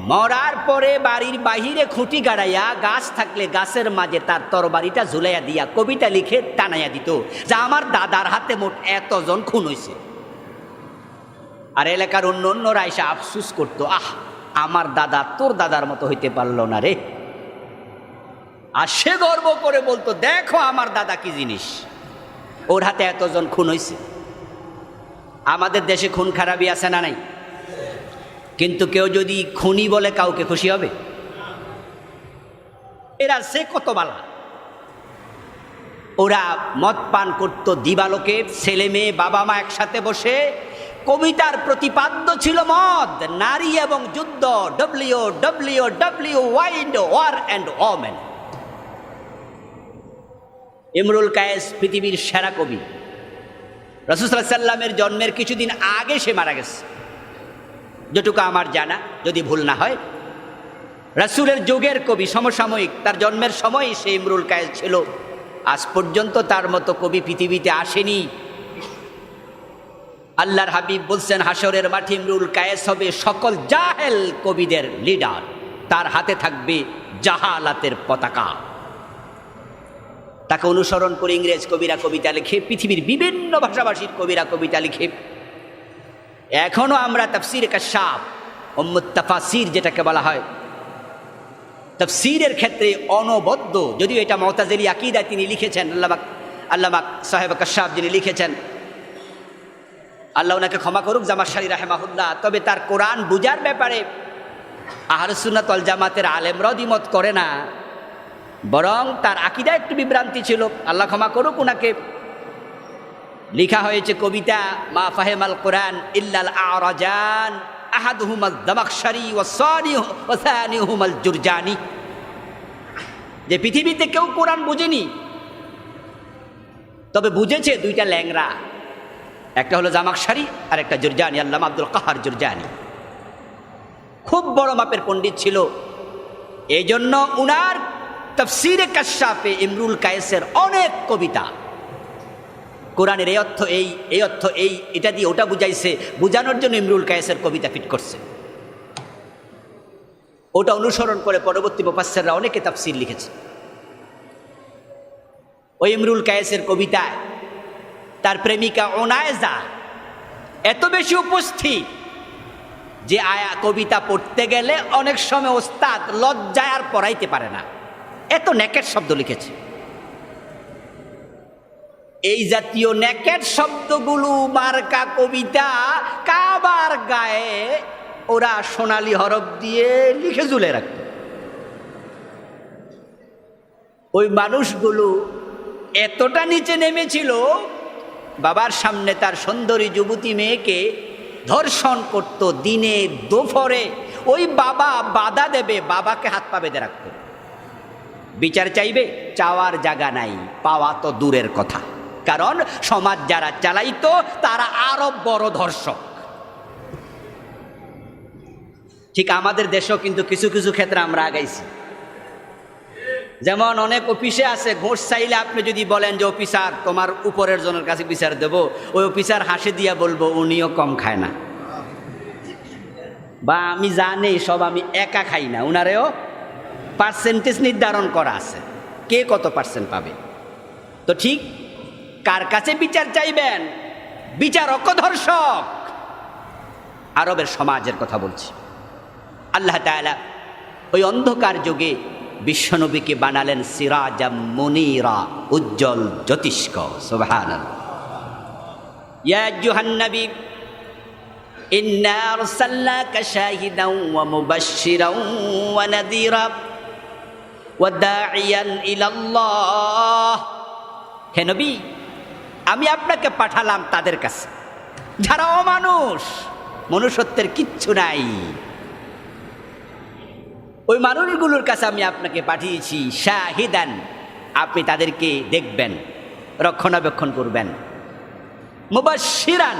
মরার পরে বাড়ির বাহিরে খুঁটি গাড়াইয়া গাছ থাকলে গাছের মাঝে তার তরবারিটা ঝুলাইয়া দিয়া কবিতা লিখে টানাইয়া দিত যে আমার দাদার হাতে মোট এতজন খুন হয়েছে। আর এলাকার অন্য অন্যরা এসে আফসুস করত, আহ আমার দাদা তোর দাদার মতো হইতে পারল না রে। আর সে গর্ব করে বলতো, দেখো আমার দাদা কি জিনিস, ওর হাতে এতজন খুন হয়েছে। আমাদের দেশে খুন খারাপই আছে না নাই? কিন্তু কেউ যদি খুনি বলে কাউকে খুশি হবে? এরা সে কত বালা। ওরা মদ পান করত দিবালোকে, ছেলে মেয়ে বাবা মা একসাথে বসে। কবিতার প্রতিপাদ্য ছিল মদ, নারী এবং যুদ্ধ, WWW wild war and women. Imrul Kayes পৃথিবীর সেরা কবি। রাসূল সাল্লাল্লাহু আলাইহি ওয়াসাল্লামের জন্মের কিছুদিন আগে সে মারা গেছে, যেটুকু আমার জানা, যদি ভুল না হয়। রাসূলের যুগের কবি, সমসাময়িক, তার জন্মের সময় সে ইমরুল কায়েস ছিল। আজ পর্যন্ত তার মতো কবি পৃথিবীতে আসেনি। আল্লাহর হাবিব বলছেন, হাসরের মাঠে ইমরুল কায়েস হবে সকল জাহেল কবিদের লিডার, তার হাতে থাকবে জাহালাতের পতাকা। তাকে অনুসরণ করে ইংরেজ কবিরা কবিতা লিখে, পৃথিবীর বিভিন্ন ভাষাভাষীর কবিরা কবিতা লিখে। এখনো আমরা তাফসীরে কাশাফ, উম্মুত তাফাসির যেটাকে বলা হয়, তাফসীরের ক্ষেত্রে অনবদ্য। যদিও এটা মুতাজিলি আকীদা তিনি লিখেছেন, আল্লামা সাহেব কাশাফ যিনি লিখেছেন, আল্লাহ ওনাকে ক্ষমা করুক, জামাশারি রাহেমাহুল্লাহ। তবে তার কোরআন বুঝার ব্যাপারে আহলে সুন্নাত ওয়াল জামাতের আলেমরা দ্বিমত করে না, বরং তার আকীদা একটু বিভ্রান্তি ছিল, আল্লাহ ক্ষমা করুক ওনাকে। লিখা হয়েছে কবিতা, মা ফাহেমাল কোরআন ইল্লাল আরাজান আহাদুহুমাল জামাখশারি ওয়া সানিহুমাল জুরজানি। যে পৃথিবীতে কেউ কোরআন বুঝেনি, তবে বুঝেছে দুইটা ল্যাংরা, একটা হলো জামাখশারি আর একটা জুরজানি, আল্লামা আব্দুল কাহার জুরজানি। খুব বড় মাপের পণ্ডিত ছিল। এই জন্য উনার তাফসীরে কাশাফে ইমরুল কায়েসের অনেক কবিতা, কোরআনের এই অর্থ এই, এই অর্থ এই, এটা দিয়ে ওটা বুঝাইছে, বুঝানোর জন্য ইমরুল কায়েসের কবিতা ফিট করছে। ওটা অনুসরণ করে পরবর্তী মুফাসসিররা অনেকে তাফসীর লিখেছে। ওই ইমরুল কায়েসের কবিতায় তার প্রেমিকা ওনায়েজা এত বেশি উপস্থিত যে কবিতা পড়তে গেলে অনেক সময় ওস্তাদ লজ্জায় আর পড়াইতে পারে না, এত নেকেট শব্দ লিখেছে। এই জাতীয় নেকেট শব্দগুলো মার্কা কবিতা কাবার গায়ে ওরা সোনালী হরফ দিয়ে লিখে ঝুলে রাখত। ওই মানুষগুলো এতটা নিচে নেমেছিল, বাবার সামনে তার সুন্দরী যুবতী মেয়েকে ধর্ষণ করত দিনে দুপুরে। ওই বাবা বাধা দেবে, বাবাকে হাত পা বেঁধে রাখত। বিচার চাইবে, চাওয়ার জায়গা নাই, পাওয়া তো দূরের কথা। কারণ সমাজ যারা চালাইতো তারা আরো বড় ধর্ষক। ঠিক আমাদের দেশেও কিন্তু কিছু কিছু ক্ষেত্রে আমরা আগাইছি। যেমন অনেক অফিসে আছে, ঘোষ চাইলে আপনি যদি বলেন যে অফিসার তোমার উপরের জনের কাছে বিচার দেব, ওই অফিসার হাসি দিয়া বলবো উনিও কম খায় না, বা আমি জানি সব আমি একা খাই না, উনারেও পার্সেন্টেজ নির্ধারণ করা আছে, কে কত পার্সেন্ট পাবে। তো ঠিক কার কাছে বিচার চাইবেন? বিচারক ধর্ষক। আরবের সমাজের কথা বলছি। আল্লাহ তাআলা ওই অন্ধকার যুগে বিশ্বনবীকে বানালেন সিরাজাম মুনীরা, উজ্জ্বল জ্যোতিষ্ক। সুবহানাল্লাহ। ইয়া আইয়ুহান নবী ইন্না আরসালনাকা শাহিদান ওয়া মুবাশশিরান ওয়া নাযীরা ওয়া দাঈয়ান ইলাল্লাহ। হে নবী, আমি আপনাকে পাঠালাম তাদের কাছে যারা অমানুষ, মনুষ্যত্বের কিচ্ছু নাই, ওই মানুষগুলোর কাছে আমি আপনাকে পাঠিয়েছি শাহিদান, আপনি তাদেরকে দেখবেন, রক্ষণাবেক্ষণ করবেন, মুবাশশিরান,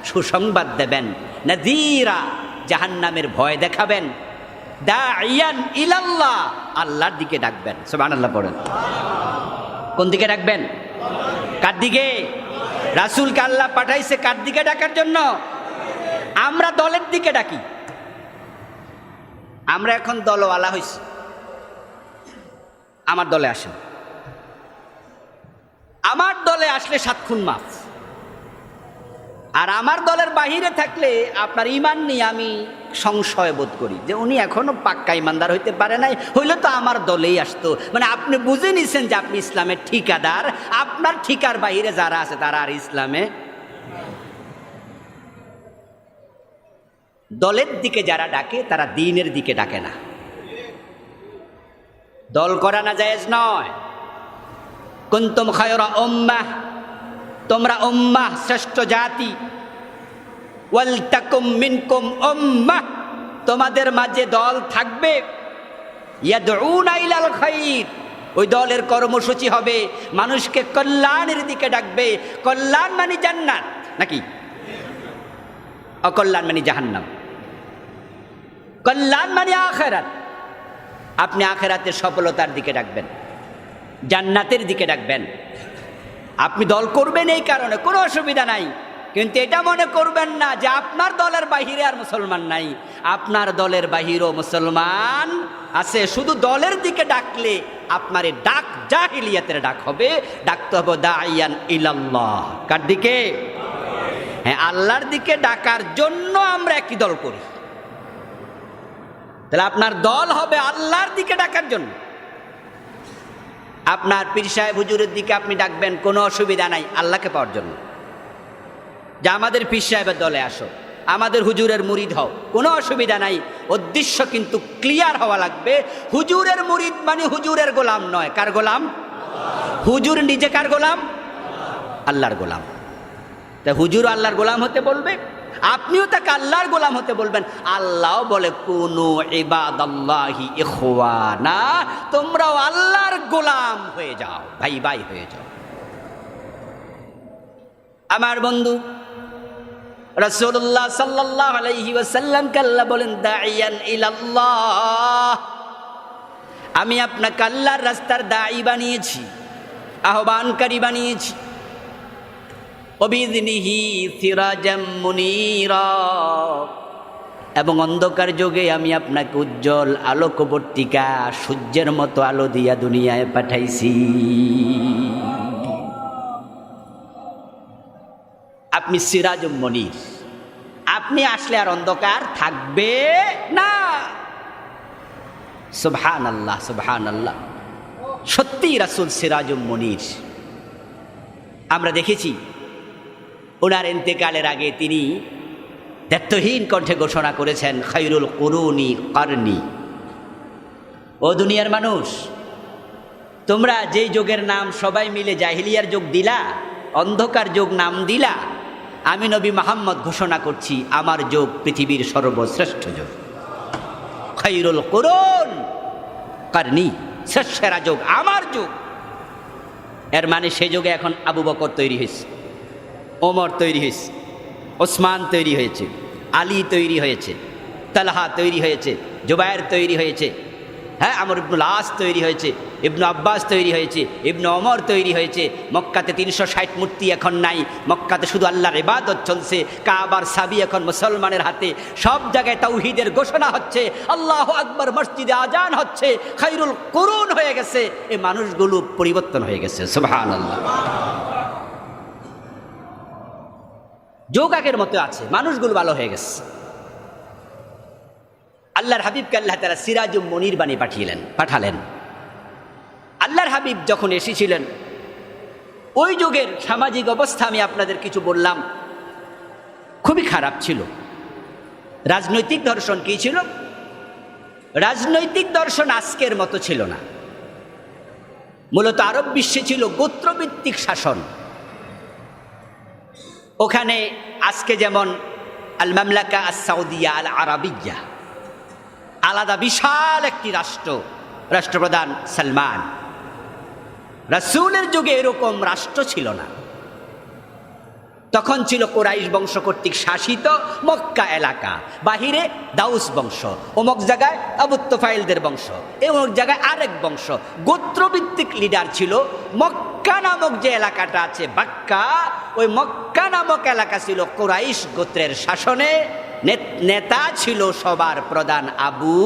সুসংবাদ দেবেন, নাযীরা, জাহান্নামের ভয় দেখাবেন, দাইয়ান ইলাল্লাহ, আল্লাহর দিকে ডাকবেন। সুবহানাল্লাহ পড়েন। কোন দিকে ডাকবেন? কার দিকে? রাসূলকে আল্লাহ পাঠাইছে কার দিকে ডাকার জন্য? আমরা দলের দিকে ডাকি। আমরা এখন দলওয়ালা হইছি। আমার দলে আসেন, আমার দলে আসলে 7 খুন মাফ। আর আমার দলের বাহিরে থাকলে আপনার ঈমান নিয়ে আমি সংশয় বোধ করি যে উনি এখনো পাক্কা ঈমানদার হইতে পারে নাই, হইলে তো আমার দলেই আসতো। মানে আপনি বুঝে নিছেন যে আপনি ইসলামের ঠিকাদার, আপনার ঠিকার বাহিরে যারা আছে তারা আর ইসলামে। দলের দিকে যারা ডাকে তারা দ্বীনের দিকে ডাকে না। দল করা না জায়েজ নয়। কুনতুম খায়রা উম্মাহ, তোমরা উম্মাহ, শ্রেষ্ঠ জাতি। ওয়াল তাকুম মিনকুম উম্মাহ, তোমাদের মাঝে দল থাকবে। ইয়াদউনা ইলাল খায়র, ওই দলের কর্মসূচি হবে মানুষকে কল্যাণের দিকে ডাকবে। কল্যাণ মানে জান্নাত নাকি? অকল্যাণ মানে জাহান্নাম। কল্যাণ মানে আখিরাত, আপনি আখিরাতের সফলতার দিকে ডাকবেন, জান্নাতের দিকে ডাকবেন। আপনি দল করবেন এই কারণে, কোনো অসুবিধা নাই, কিন্তু এটা মনে করবেন না যে আপনার দলের বাহিরে আর মুসলমান নাই। আপনার দলের বাহিরেও মুসলমান আছে। শুধু দলের দিকে ডাকলে আপনার এই ডাক জাহিলিয়াতের ডাক হবে। ডাকতে হবে দাইয়ান ইলাল্লাহ। কার দিকে? হ্যাঁ, আল্লাহর দিকে ডাকার জন্য আমরা একই দল করি। তাহলে আপনার দল হবে আল্লাহর দিকে ডাকার জন্য। আপনার পীর সাহেব হুজুরের দিকে আপনি ডাকবেন, কোনো অসুবিধা নাই, আল্লাহকে পাওয়ার জন্য। যে আমাদের পীর সাহেবের দলে আসো, আমাদের হুজুরের মুরিদ হও, কোনো অসুবিধা নাই। উদ্দেশ্য কিন্তু ক্লিয়ার হওয়া লাগবে। হুজুরের মুরিদ মানে হুজুরের গোলাম নয়। কার গোলাম? হুজুর নিজে কার গোলাম? আল্লাহর গোলাম। তা হুজুর আল্লাহর গোলাম হতে বলবে, আপনিও তাকে আল্লাহর গোলাম হতে বলবেন। আল্লাহ বলে কুনু ইবাদাল্লাহি ইখওয়ানা, তোমরাও আল্লাহর গোলাম হয়ে যাও, ভাই ভাই হয়ে যাও। আমার বন্ধু রাসূলুল্লাহ সাল্লাল্লাহু আলাইহি ওয়াসাল্লামকে আল্লাহ বলেন দাইয়ান ইলাল্লাহ, আমি আপনাকে আল্লাহর রাস্তার দাঈ বানিয়েছি, আহ্বানকারী বানিয়েছি। ওবিযনিহি সিরাজাম মুনীরা, এবং অন্ধকার যুগে আমি আপনাকে উজ্জ্বল আলোকবর্তিকা, সূর্যের মতো আলো দিয়া দুনিয়ায় পাঠাইছি। আপনি সিরাজুম মুনীর, আপনি আসলে আর অন্ধকার থাকবে না। সুবহানাল্লাহ, সুবহানাল্লাহ। সত্যি রাসূল সিরাজুম মুনীর। আমরা দেখেছি ওনার ইন্তেকালের আগে তিনি দ্ব্যর্থহীন কণ্ঠে ঘোষণা করেছেন, খায়রুল কুরুনি কারনি। ও দুনিয়ার মানুষ, তোমরা যেই যুগের নাম সবাই মিলে জাহিলিয়ার যুগ দিলা, অন্ধকার যুগ নাম দিলা, আমি নবী মুহাম্মদ ঘোষণা করছি আমার যুগ পৃথিবীর সর্বশ্রেষ্ঠ যুগ। খায়রুল কুরুন কারনি, সেরা যুগ আমার যুগ। এর মানে সে যুগে এখন আবু বকর তৈরি হয়েছে, ওমর তৈরি হয়েছে, ওসমান তৈরি হয়েছে, আলী তৈরি হয়েছে, তালহা তৈরি হয়েছে, জুবায়ের তৈরি হয়েছে, হ্যাঁ, আমর ইবনুল আস তৈরি হয়েছে, ইবনু আব্বাস তৈরি হয়েছে, ইবনু ওমর তৈরি হয়েছে। মক্কাতে 360 মূর্তি এখন নাই, মক্কাতে শুধু আল্লাহর ইবাদত চলছে। কাবার চাবি এখন মুসলমানের হাতে। সব জায়গায় তাওহীদের ঘোষণা হচ্ছে, আল্লাহু আকবার, মসজিদে আজান হচ্ছে। খায়রুল কুরুন হয়ে গেছে, এই মানুষগুলো পরিবর্তন হয়ে গেছে। সুবহানাল্লাহ। যোগ আগের মতো আছে, মানুষগুলো ভালো হয়ে গেছে। আল্লাহর হাবিবকে আল্লাহ তাআলা সিরাজুম মুনীর বানিয়ে পাঠালেন। আল্লাহর হাবিব যখন এসেছিলেন, ওই যুগের সামাজিক অবস্থা আমি আপনাদের কিছু বললাম, খুবই খারাপ ছিল। রাজনৈতিক দর্শন কি ছিল? রাজনৈতিক দর্শন আজকের মতো ছিল না। মূলত আরব বিশ্বে ছিল গোত্রভিত্তিক শাসন। ওখানে আজকে যেমন আল মামলাকা আস সাউদিয়া আল আরাবিয়া, আলাদা বিশাল একটি রাষ্ট্র, রাষ্ট্রপ্রধান সালমান। রাসূলের যুগে এরকম রাষ্ট্র ছিল না। তখন ছিল কুরাইশ বংশ কর্তৃক শাসিত মক্কা এলাকা, বাহিরে দাউস বংশ, অমুক জায়গায় আবু তুফাইলদের বংশ, অমুক জায়গায় আরেক বংশ, গোত্রভিত্তিক লিডার ছিল। মক্কা নামক যে এলাকাটা আছে বাক্কা, ওই মক্কা নামক এলাকা ছিল কুরাইশ গোত্রের শাসনে। নেতা ছিল সবার প্রধান আবু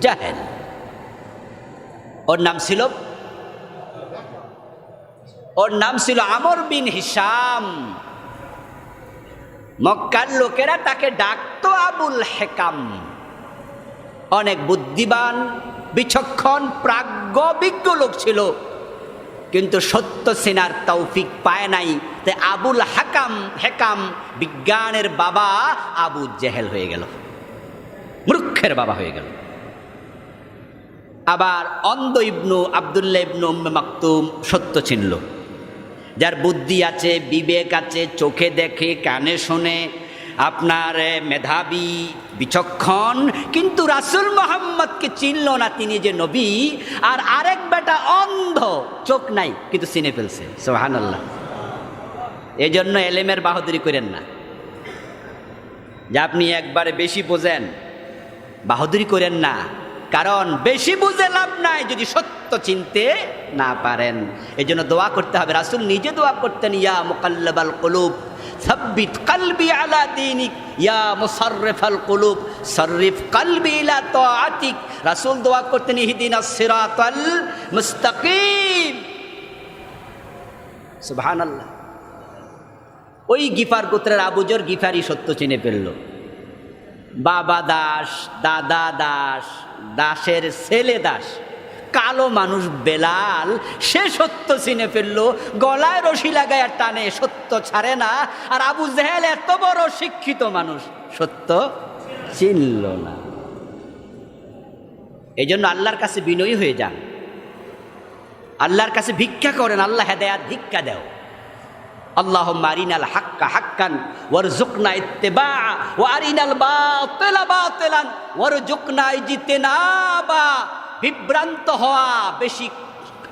জাহেল। ওর নাম ছিল আমর বিন হিশাম। মক্কার লোকেরা তাকে ডাকতো আবুল হেকাম। অনেক বুদ্ধিমান, বিচক্ষণ, প্রাজ্ঞ লোক ছিল, কিন্তু সত্য চেনার তৌফিক পায় নাই। তাই আবুল হেকাম বিজ্ঞানের বাবা আবু জেহেল হয়ে গেল, মূর্খের বাবা হয়ে গেল। আবার অন্ধ ইবনু আব্দুল্লাহ ইবনু উম্মে মাকতুম সত্য চিনল। যার বুদ্ধি আছে, বিবেক আছে, চোখে দেখে, কানে শোনে, আপনার মেধাবী, বিচক্ষণ, কিন্তু রাসূল মুহাম্মদকে চিনল না তিনি যে নবী। আর আরেক বেটা অন্ধ, চোখ নাই কিন্তু চিনে ফেলছে। সুবহানাল্লাহ। এই জন্য এলেমের বাহাদুরি করেন না যে আপনি একবারে বেশি বোঝেন, বাহাদুরি করেন না। কারণ বেশি বুঝে লাভ নাই যদি সত্য চিনতে না পারেন। এই জন্য দোয়া করতে হবে। রাসূল নিজে দোয়া করতেন, ইয়া মুকাল্লিবাল কুলুব সাব্বিত কলবি আলা দীনিক, ইয়া মুসাররিফাল কুলুব সাররিফ কলবি ইলা তাআতিক। রাসূল দোয়া করতেন, ইহদিনাস সিরাতাল মুস্তাকিম। সুবহানাল্লাহ। ওই গিফার গোত্রের আবুজর গিফারি সত্য চিনে ফেলল। বাবা দাস, দাদা দাস, দাসের ছেলে দাস, কালো মানুষ বেলাল, সে সত্য চিনে ফেললো। গলায় রশি লাগায় টানে, সত্য ছাড়ে না। আর আবু জেহেল এত বড় শিক্ষিত মানুষ, সত্য চিনল না। এই জন্য আল্লাহর কাছে বিনয়ী হয়ে যান, আল্লাহর কাছে ভিক্ষা করেন, আল্লাহ হেদায়াত ভিক্ষা দেও। আল্লাহুম্মা আরিনাল হাক্কা হাক্কান ওয়ারযুকনা ইত্তিবাআ ওয়া আরিনাল বাতিলা বাতিলান ওয়ারযুকনা ইজতিনাবা। বিভ্রান্ত হওয়া বেশি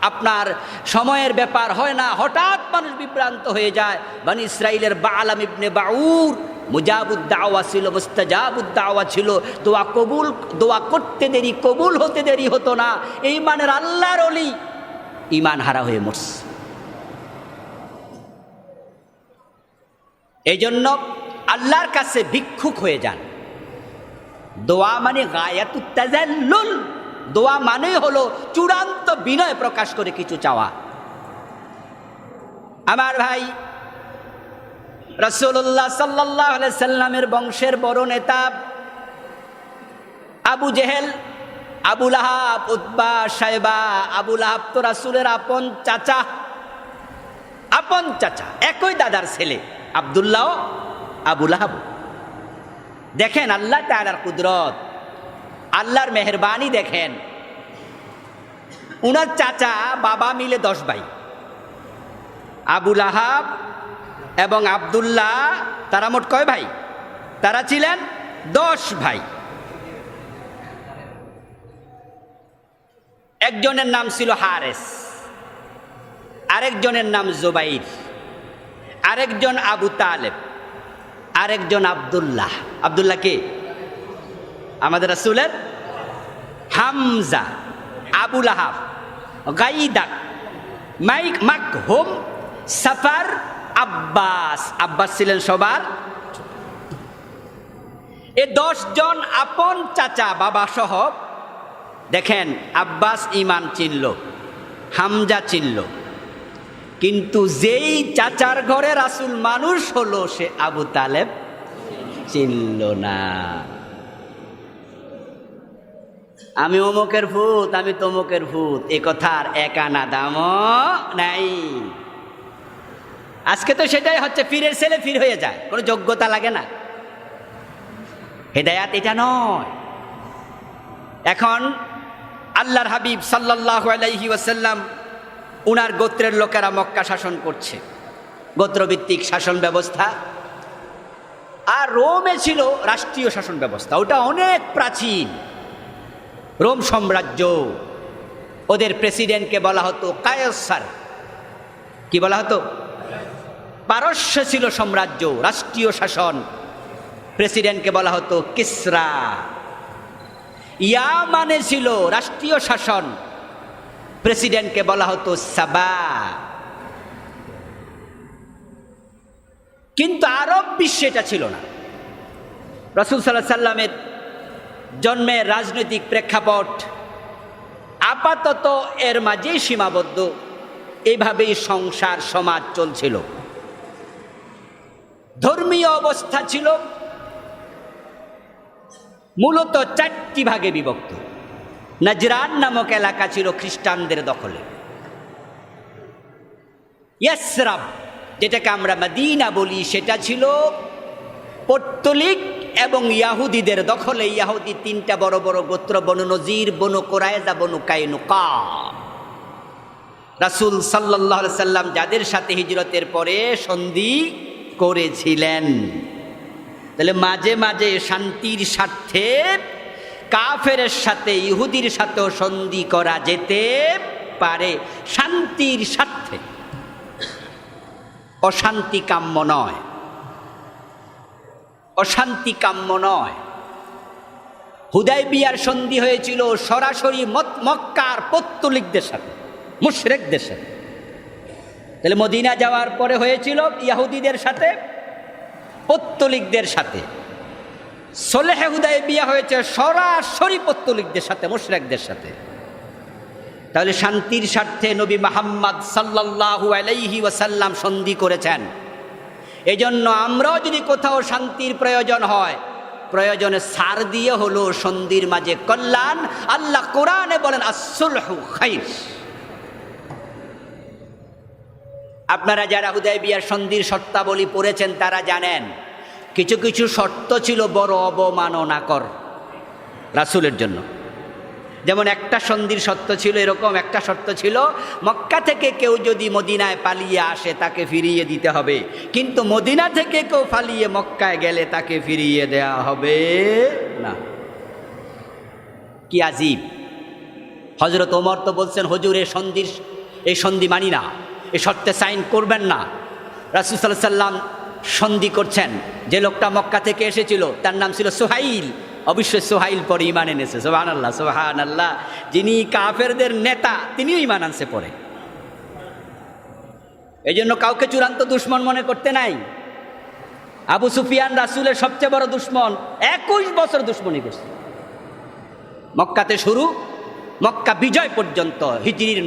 আপনার সময়ের ব্যাপার হয় না, হঠাৎ মানুষ বিভ্রান্ত হয়ে যায়। বনি ইসরাইলের বালাম ইবনে বাউর মুজাবুদ দাওয়া ছিল, মুস্তাজাবুদ দাওয়া ছিল। দোয়া করতে দেরি, কবুল হতে দেরি হতো না। এই মানের আল্লাহর ওলি ঈমান হারা হয়ে মরছে। এই জন্য আল্লাহর কাছে ভিক্ষুক হয়ে যান। দোয়া মানে গায়াতুত তাজাল্লুল, দোয়া মানে হলো চূড়ান্ত বিনয় প্রকাশ করে কিছু চাওয়া। আমার ভাই, রাসূলুল্লাহ সাল্লাল্লাহু আলাইহি সাল্লামের বংশের বড় নেতা আবু জেহেল, আবু লাহাব, উতবা, শায়বা। আবু লাহাব তো রাসূলের আপন চাচা, একই দাদার ছেলে। আব্দুল্লাহ আবু লাহাব। দেখেন আল্লাহ তাআলার কুদরত, আল্লাহর মেহেরবানি দেখেন। উনার চাচা বাবা মিলে 10 ভাই। আবু লাহাব এবং আব্দুল্লাহ তারা মোট কয় ভাই? তারা ছিলেন 10 ভাই। একজনের নাম ছিল হারেস, আরেকজনের নাম জুবাইর, আরেকজন আবু তালেব, আরেকজন আব্দুল্লাহ। আব্দুল্লাহ কে? আমাদের রাসূলের হামজা, আবু লাহাব, গাইদাক, মাকহুম, সাফার, আব্বাস। আব্বাস ছিলেন সবার। এ 10 জন আপন চাচা বাবা সহ। দেখেন আব্বাস ঈমান চিনল, হামজা চিনল, কিন্তু যেই চাচার ঘরে রাসূল মানুষ হলো সে আবু তালেব চিনল না। আমি অমুকের ফুত, আমি তমুকের ফুত, এ কথার এক আনা দামও নাই। আজকে তো সেটাই হচ্ছে, ফিরের ছেলে ফির হয়ে যায়, কোনো যোগ্যতা লাগে না। হেদায়াত এটা নয়। এখন আল্লাহর হাবিব সাল্লাল্লাহু আলাইহি ওয়াসাল্লাম, উনার গোত্রের লোকেরা মক্কা শাসন করছে, গোত্রভিত্তিক শাসন ব্যবস্থা। আর রোমে ছিল রাষ্ট্রীয় শাসন ব্যবস্থা, ওটা অনেক প্রাচীন। রোম সাম্রাজ্য, ওদের প্রেসিডেন্টকে বলা হতো কায়সার। কি বলা হতো? পারস্য ছিল সাম্রাজ্য, রাষ্ট্রীয় শাসন, প্রেসিডেন্টকে বলা হতো কিসরা। ইয়ামানে ছিল রাষ্ট্রীয় শাসন, প্রেসিডেন্টকে বলা হতো সাবা। কিন্তু আরব বিশ্বে এটা ছিল না। রাসূল সাল্লাল্লাহু আলাইহি সাল্লামের জন্মের রাজনৈতিক প্রেক্ষাপট আপাতত এর মাঝেই সীমাবদ্ধ। এইভাবেই সংসার সমাজ চলছিল। ধর্মীয় অবস্থা ছিল মূলত 4টি ভাগে বিভক্ত। নাজরান নামক এলাকা ছিল খ্রিস্টানদের দখলে। ইয়াসরাব, যেটাকে আমরা মদিনা বলি, সেটা ছিল পৌত্তলিক এবং ইয়াহুদিদের দখলে। ইয়াহুদি 3টা বড় বড় গোত্র, বনু নজির, বনু কুরাইজা, বনু কাইনুকা। রাসূল সাল্লাল্লাহু আলাইহি সাল্লাম যাদের সাথে হিজরতের পরে সন্ধি করেছিলেন। তাহলে মাঝে মাঝে শান্তির স্বার্থে কাফেরের সাথে, ইহুদির সাথেও সন্ধি করা যেতে পারে, শান্তির স্বার্থে। অশান্তি কাম্য নয়, অশান্তি কাম্য নয়। হুদায়বিয়ার সন্ধি হয়েছিল সরাসরি মক্কার পৌত্তলিকদের সাথে, মুশরিকদের সাথে। তাহলে মদিনা যাওয়ার পরে হয়েছিল ইহুদিদের সাথে, পৌত্তলিকদের সাথে। সুলহে হুদায়বিয়া হয়েছে সরাসরি পৌত্তলিকদের সাথে, মুশরিকদের সাথে। তাহলে শান্তির স্বার্থে নবী মুহাম্মদ সাল্লাল্লাহু আলাইহি ওয়াসাল্লাম সন্ধি করেছেন। এজন্য আমরাও যদি কোথাও শান্তির প্রয়োজন হয়, প্রয়োজনে ছাড় দিয়ে হলো সন্ধির মাঝে কল্যাণ। আল্লাহ কোরআনে বলেন আস-সুলহু খাইর। আপনারা যারা হুদায়বিয়ার সন্ধির শর্তাবলী পড়েছেন তারা জানেন কিছু কিছু শর্ত ছিল বড় অবমাননাকর রাসূলের জন্য। যেমন একটা সন্ধির শর্ত ছিল এরকম, একটা শর্ত ছিল মক্কা থেকে কেউ যদি মদিনায় পালিয়ে আসে তাকে ফিরিয়ে দিতে হবে, কিন্তু মদিনা থেকে কেউ পালিয়ে মক্কায় গেলে তাকে ফিরিয়ে দেয়া হবে না। কি আজীব! হযরত ওমর তো বলছেন, হুজুর এই সন্ধি মানি না, এই শর্তে সাইন করবেন না। রাসূল সাল্লাল্লাহু আলাইহি সাল্লাম সন্ধি করছেন। যে লোকটা মক্কা থেকে এসেছিল তার নাম ছিল সুহাইল। অবশ্যই সুহাইল পরে ঈমান এনেছে। সুবহানাল্লাহ, সুবহানাল্লাহ। যিনি কাফেরদের নেতা তিনিও ঈমান আনছে পরে। এই জন্য কাউকে চূড়ান্ত দুশমন মনে করতে নাই। আবু সুফিয়ান রাসূলের সবচেয়ে বড় দুশমন, 21 বছর দুশমনি করছে। মক্কাতে শুরু, মক্কা বিজয় পর্যন্ত, হিজরির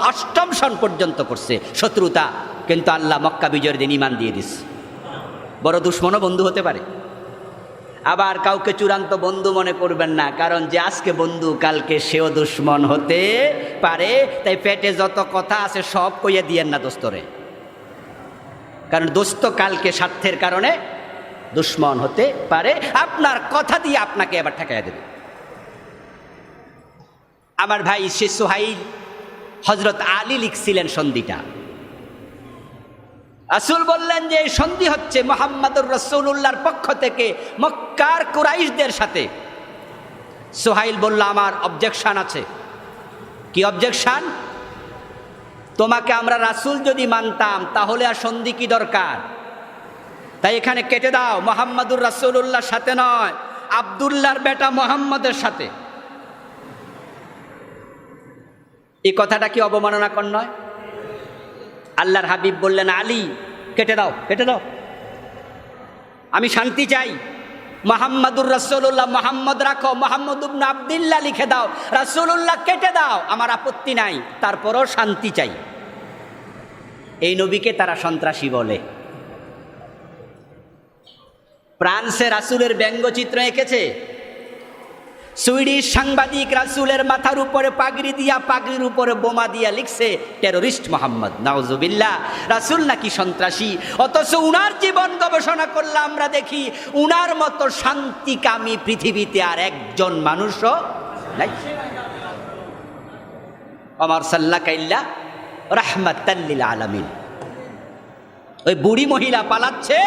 8ম সন পর্যন্ত করছে শত্রুতা, কিন্তু আল্লাহ মক্কা বিজয়ের দিন ঈমান দিয়ে দিচ্ছে। বড় দুশমনও বন্ধু হতে পারে। আবার কাউকে চূড়ান্ত বন্ধু মনে করবেন না, কারণ যে আজকে বন্ধু কালকে সেও দুশমন হতে পারে। তাই পেটে যত কথা আছে সব কইয়া দিয়েন না দোস্তরে, কারণ দোস্ত কালকে স্বার্থের কারণে দুশমন হতে পারে। আপনার কথা দিয়ে আপনাকে এবার ঠেকাইয়া দেবে। আমার ভাই সে সুহাইল, হযরত আলী লিখছিলেন সন্ধিটা। রাসূল বললেন যে এই সন্ধি হচ্ছে মুহাম্মদুর রাসূলুল্লাহর পক্ষ থেকে মক্কার কুরাইশদের সাথে। সুহাইল বলল, আমার অবজেকশন আছে। কি অবজেকশন? তোমাকে আমরা রাসূল যদি মানতাম তাহলে আর সন্ধি কি দরকার? তাই এখানে কেটে দাও, মুহাম্মদুর রাসূলুল্লাহর সাথে নয়, আব্দুল্লাহর বেটা মুহাম্মদের সাথে। এই কথাটা কি অবমাননাকর নয়? আল্লাহর হাবিব বললেন, আলী কেটে দাও, কেটে দাও, আমি শান্তি চাই। মুহাম্মদুর রাসূলুল্লাহ, মুহাম্মদ রাখো, মুহাম্মদ ইবনে আব্দুল্লাহ লিখে দাও, রাসূলুল্লাহ কেটে দাও, আমার আপত্তি নাই, তারপরও শান্তি চাই। এই নবীকে তারা সন্ত্রাসী বলে। ফ্রান্সে রাসূলের ব্যঙ্গচিত্র এঁকেছে। সুইডিশ সাংবাদিক রাসূলের মাথার উপরে পাগড়ি দিয়া, পাগড়ির উপরে বোমা দিয়া লিখছে টেররিস্ট মোহাম্মদ। নাউজুবিল্লাহ। রাসূল নাকি সন্ত্রাসী, অথচ উনার জীবন গবেষণা করলে আমরা দেখি উনার মতো শান্তিকামী পৃথিবীতে আর একজন মানুষও নাই। ওমা আরসালনাকা ইল্লা রাহমাতাল লিল আলামিন। ওই বুড়ি মহিলা পালাচ্ছে,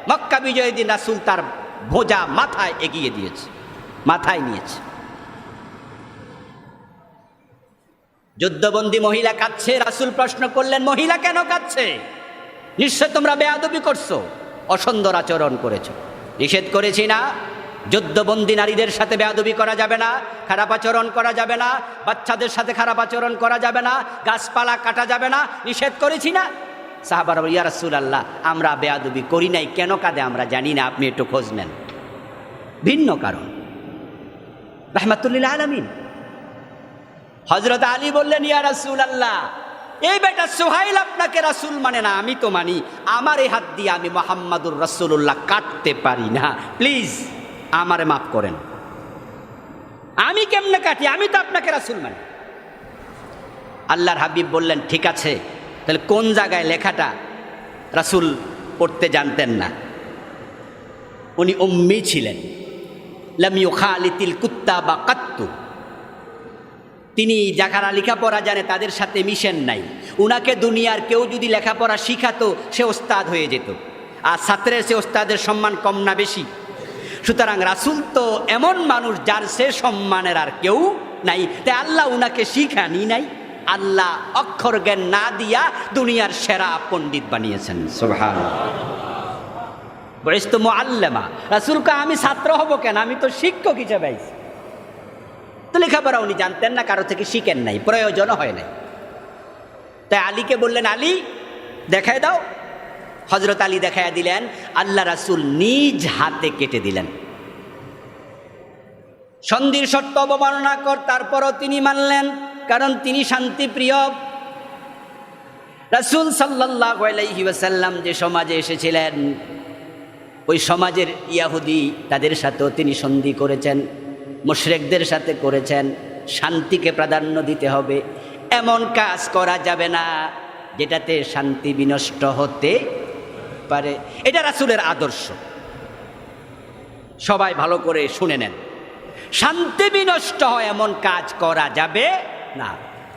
মক্কা বিজয়ের দিন রাসূল তার ভোজা মাথায় এগিয়ে দিয়েছে, মাথায় নিয়েছে। যুদ্ধবন্দী মহিলা কাঁদছে, রাসূল প্রশ্ন করলেন, মহিলা কেন কাঁদছে? নিশ্চয় তোমরা বেয়াদবি করছো, অসুন্দর আচরণ করেছো। নিষেধ করেছি না? যুদ্ধবন্দী নারীদের সাথে বেয়াদবি করা যাবে না, খারাপ আচরণ করা যাবে না, বাচ্চাদের সাথে খারাপ আচরণ করা যাবে না, গাছপালা কাটা যাবে না, নিষেধ করেছি না? সাহাবারা বলে, ইয়া রাসূলুল্লাহ, আমরা বেয়াদবি করি নাই, কেন কাঁদে আমরা জানি না, আপনি একটু খোঁজ নেন। ভিন্ন কারণ। রাহমাতুল লিল আলামিন। হযরত আলী বললেন, ইয়া রাসূলুল্লাহ, এই বেটা সুহাইল আপনাকে রাসূল মানে না, আমি তো মানি। আমার এই হাত দিয়ে আমি মুহাম্মাদুর রাসূলুল্লাহ কাটতে পারি না, প্লিজ আমারে মাফ করেন। আমি কেমনে কাটি? আমি তো আপনাকে রাসূল মানি। আল্লাহর হাবিব বললেন, ঠিক আছে, তাহলে কোন জায়গায় লেখাটা? রাসূল পড়তে জানতেন না, উনি উম্মি ছিলেন। লাম ইউখালিতিল কুত্তাবা কাত্তু, তিনি যারা লেখাপড়া জানে তাদের সাথে মিশেন নাই। উনাকে দুনিয়ার কেউ যদি লেখাপড়া শিখাতো, সে ওস্তাদ হয়ে যেত। আর ছাত্রের সে ওস্তাদের সম্মান কম না বেশি? সুতরাং রাসূল তো এমন মানুষ যার সে সম্মানের আর কেউ নাই, তাই আল্লাহ উনাকে শিখানি নাই। আল্লাহ অক্ষর জ্ঞান না দিয়া দুনিয়ার সেরা পণ্ডিত বানিয়েছেন। সুবহানাল্লাহ। বুইস্তু মুআল্লিমা, রাসূলকে আমি ছাত্র হব কেন? আমি তো শিক্ষক হিসেবে আইছি। তো লেখাপড়া উনি জানতেন না, কারো থেকে শিখেন নাই, প্রয়োজনও হয় নাই। তাই আলীকে বললেন, আলী দেখায় দাও। হযরত আলী দেখাইয়া দিলেন, আল্লাহ রাসূল নিজ হাতে কেটে দিলেন। সন্ধির শর্ত অবমাননা কর, তারপরও তিনি মানলেন, কারণ তিনি শান্তিপ্রিয়। রাসূল সাল্লাল্লাহু আলাইহি ওয়াসাল্লাম যে সমাজে এসেছিলেন, ওই সমাজের ইয়াহুদি, তাদের সাথেও তিনি সন্ধি করেছেন, মুশরিকদের সাথে করেছেন। শান্তিকে প্রাধান্য দিতে হবে, এমন কাজ করা যাবে না যেটাতে শান্তি বিনষ্ট হতে পারে। এটা রাসূলের আদর্শ। সবাই ভালো করে শুনে নেন, শান্তি বিনষ্ট হয় এমন কাজ করা যাবে না।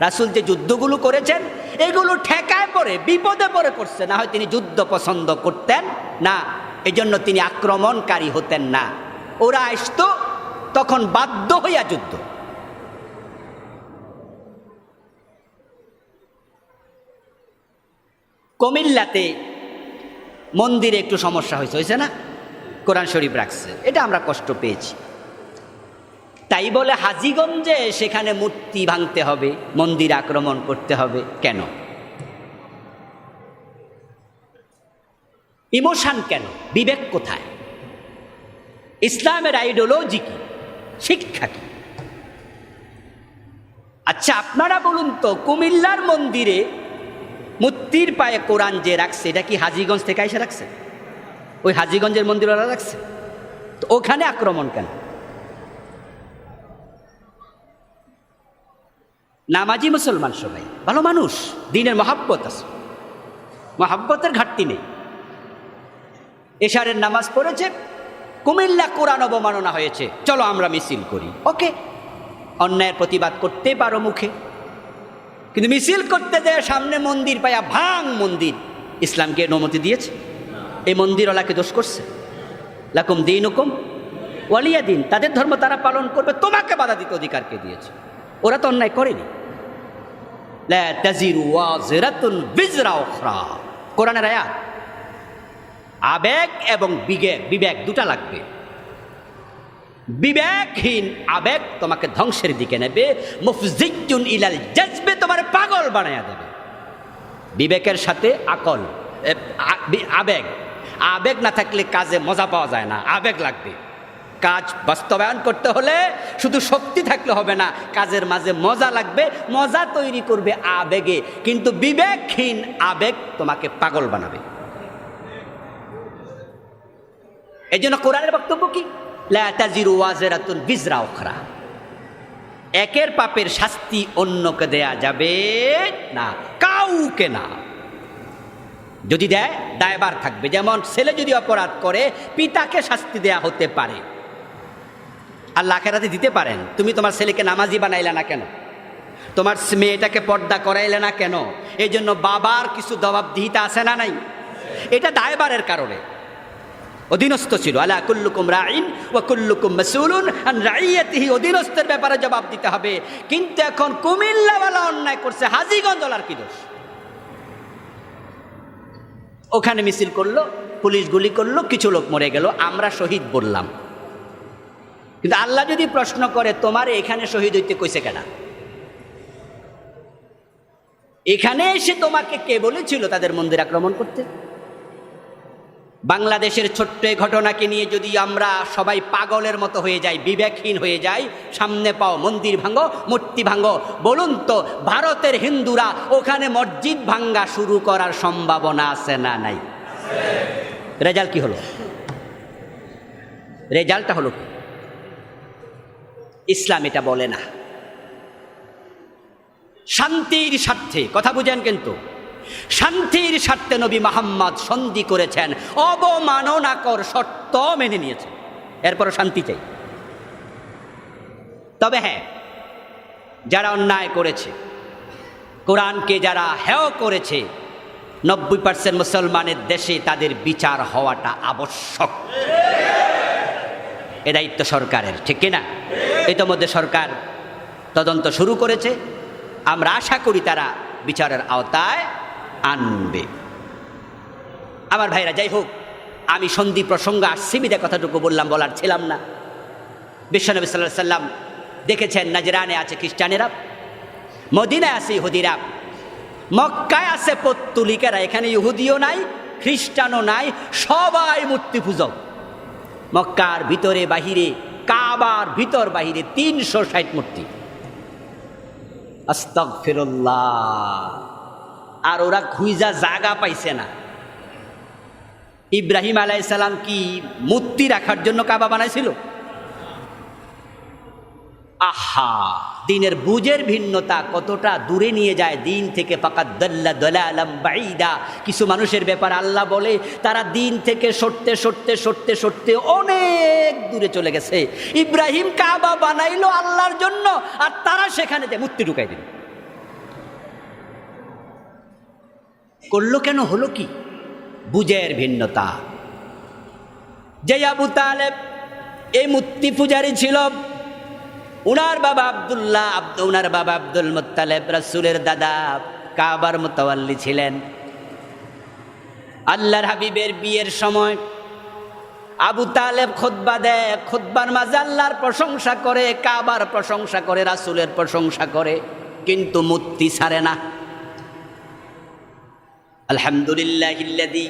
রাসূল যে যুদ্ধগুলো করেছেন, এগুলো ঠেকায় পড়ে, বিপদে পড়ে করছে, না হয় তিনি যুদ্ধ পছন্দ করতেন না। এজন্য তিনি আক্রমণকারী হতেন না। ওরা আসতো, তখন বাধ্য হইয়া যুদ্ধ। কুমিল্লাতে মন্দিরে একটু সমস্যা হয়েছে না? কোরআন শরীফ রাখছে, এটা আমরা কষ্ট পেয়েছি। তাই বলে হাজীগঞ্জে সেখানে মূর্তি ভাঙতে হবে, মন্দির আক্রমণ করতে হবে কেন? ইমোশন কেন? বিবেক কোথায়? ইসলামের আইডিওলজি কি? শিক্ষা কি? আচ্ছা আপনারা বলুন তো, কুমিল্লার মন্দিরে মূর্তির পায়ে কোরআন যে রাখছে, এটা কি হাজীগঞ্জ থেকে এসে রাখছে? ওই হাজীগঞ্জের মন্দির ওরা রাখছে? তো ওখানে আক্রমণ কেন? নামাজি মুসলমান সবাই ভালো মানুষ, দ্বীনের মহাব্বত আছে, মহাব্বতের ঘাটতি নেই। এশারের নামাজ পড়েছে, কুমিল্লা কোরআন অবমাননা হয়েছে, চলো আমরা মিছিল করি। ওকে, অন্যায়ের প্রতিবাদ করতে পারো মুখে, কিন্তু মিছিল করতে দেয় সামনে মন্দির পায়া ভাঙ মন্দির। ইসলামকে অনুমতি দিয়েছে? এই মন্দিরওয়ালাকে দোষ করছে? লাকুম দীনুকুম ওয়ালিয়া দিন, তাদের ধর্ম তারা পালন করবে, তোমাকে বাধা দিতে অধিকারকে দিয়েছে। ওরা তো অন্যায় করেনি। লা তাজিরু ওয়াজিরাতুন বিজরা উখরা, কোরআনের আয়াত। আবেগ এবং বিবেক দুটা লাগবে। বিবেকহীন আবেগ তোমাকে ধ্বংসের দিকে নেবে, মুফজিজুন ইলাল জাজবে, তোমার পাগল বানায়া দেবে। বিবেকের সাথে আকল, আবেগ, আবেগ না থাকলে কাজে মজা পাওয়া যায় না, আবেগ লাগবে। কাজ বাস্তবায়ন করতে হলে শুধু শক্তি থাকলে হবে না, কাজের মাঝে মজা লাগবে, মজা তৈরি করবে আবেগে। কিন্তু বিবেকহীন আবেগ তোমাকে পাগল বানাবে। এই জন্য কোরআনের বক্তব্য কি? লা তাজিরু ওয়াজিরাতুন বিজরা উখরা, একের পাপের শাস্তি অন্যকে দেয়া যাবে না, কাউকে না। যদি দেয় দায়ভার থাকবে। যেমন ছেলে যদি অপরাধ করে, পিতাকে শাস্তি দেয়া হতে পারে, আল্লাহ আখিরাতে দিতে পারেন। তুমি তোমার ছেলেকে নামাজি বানাইলে না কেন? তোমার মেয়েটাকে পর্দা করাইলে না কেন? এই জন্য বাবার কিছু জবাবদিহিতা আছে না নাই? এটা দায়ভারের কারণে। অধীনস্থ ছিল। আলা কুল্লুকুম রাইন ওয়া কুল্লুকুম মাসউলুন আন রাইয়াতিহি, অধীনস্থের ব্যাপারে জবাব দিতে হবে। কিন্তু এখন কুমিল্লাওয়ালা অন্যায় করছে, হাজীগঞ্জওয়ালার কি দোষ? ওখানে মিছিল করলো, পুলিশ গুলি করলো, কিছু লোক মরে গেল, আমরা শহীদ বললাম। কিন্তু আল্লাহ যদি প্রশ্ন করে তোমার এখানে শহীদ হইতে কইছে কেনা? এখানে এসে তোমাকে কে বলেছিল তাদের মন্দির আক্রমণ করতে? বাংলাদেশের ছোট্ট ঘটনাকে নিয়ে যদি আমরা সবাই পাগলের মতো হয়ে যাই, বিবেকহীন হয়ে যাই, সামনে পাও মন্দির ভাঙো, মূর্তি ভাঙো, বলুন তো ভারতের হিন্দুরা ওখানে মসজিদ ভাঙ্গা শুরু করার সম্ভাবনা আছে না নাই? রেজাল্ট কি হলো? রেজাল্টটা হলো কি? ইসলাম এটা বলে না। শান্তির স্বার্থে, কথা বুঝেন কিন্তু, শান্তির স্বার্থে নবী মুহাম্মদ সন্ধি করেছেন, অবমাননাকর শর্ত মেনে নিয়েছেন, এরপরও শান্তি চাই। তবে হ্যাঁ, যারা অন্যায় করেছে, কোরআনকে যারা হেয় করেছে, 90% মুসলমানের দেশে তাদের বিচার হওয়াটা আবশ্যক। এ দায়িত্ব সরকারের, ঠিক কিনা? ইতোমধ্যে সরকার তদন্ত শুরু করেছে, আমরা আশা করি তারা বিচারের আওতায় আনবে। আমার ভাইরা, যাই হোক, আমি সন্ধি প্রসঙ্গ আসছি বিদে কথাটুকু বললাম, বলার ছিলাম না। বিশ্বনবী সাল্লাল্লাহু আলাইহি সাল্লাম দেখেছেন নাজরানে আছে খ্রিস্টানেরা, মদিনায় আছে ইহুদিরা, মক্কায় আছে পত্তলিকেরা। এখানে ইহুদিও নাই, খ্রিস্টানও নাই, সবাই মূর্তি পূজক। মক্কার ভিতরে বাহিরে, কাবার ভিতর বাহিরে 360 মূর্তি। আস্তাগফিরুল্লাহ। আর ওরা খুঁজা জায়গা পাইছে না। ইব্রাহিম আলাইহিস সালাম কি মূর্তি রাখার জন্য কাবা বানাইছিল? আহা, দিনের বুঝের ভিন্নতা কতটা দূরে নিয়ে যায় দিন থেকে। ফাকাদ দাল্লা দালালাম বাঈদা। কিছু মানুষের ব্যাপার আল্লাহ বলে তারা দিন থেকে সরতে সরতে সরতে সরতে অনেক দূরে চলে গেছে। ইব্রাহিম কাবা বানাইলো আল্লাহর জন্য, আর তারা সেখানে মূর্তি ঢুকাই দিল। করলো কেন? হলো কি? বুঝের ভিন্নতা। যে আবু তালেব এই মূর্তি পূজারী ছিল, উনার বাবা আব্দুল্লাহ, উনার বাবা আব্দুল মুত্তালিব রাসূলের দাদা, কাবার মুতাওয়াল্লি ছিলেন। আল্লাহর হাবিবের বিয়ের সময় আবু তালেব খুতবা দেয়, খুতবার মাঝে আল্লাহর প্রশংসা করে, কাবার প্রশংসা করে, রাসূলের প্রশংসা করে, কিন্তু মূর্তি ছাড়ে না। আলহামদুলিল্লাহিল্লাযী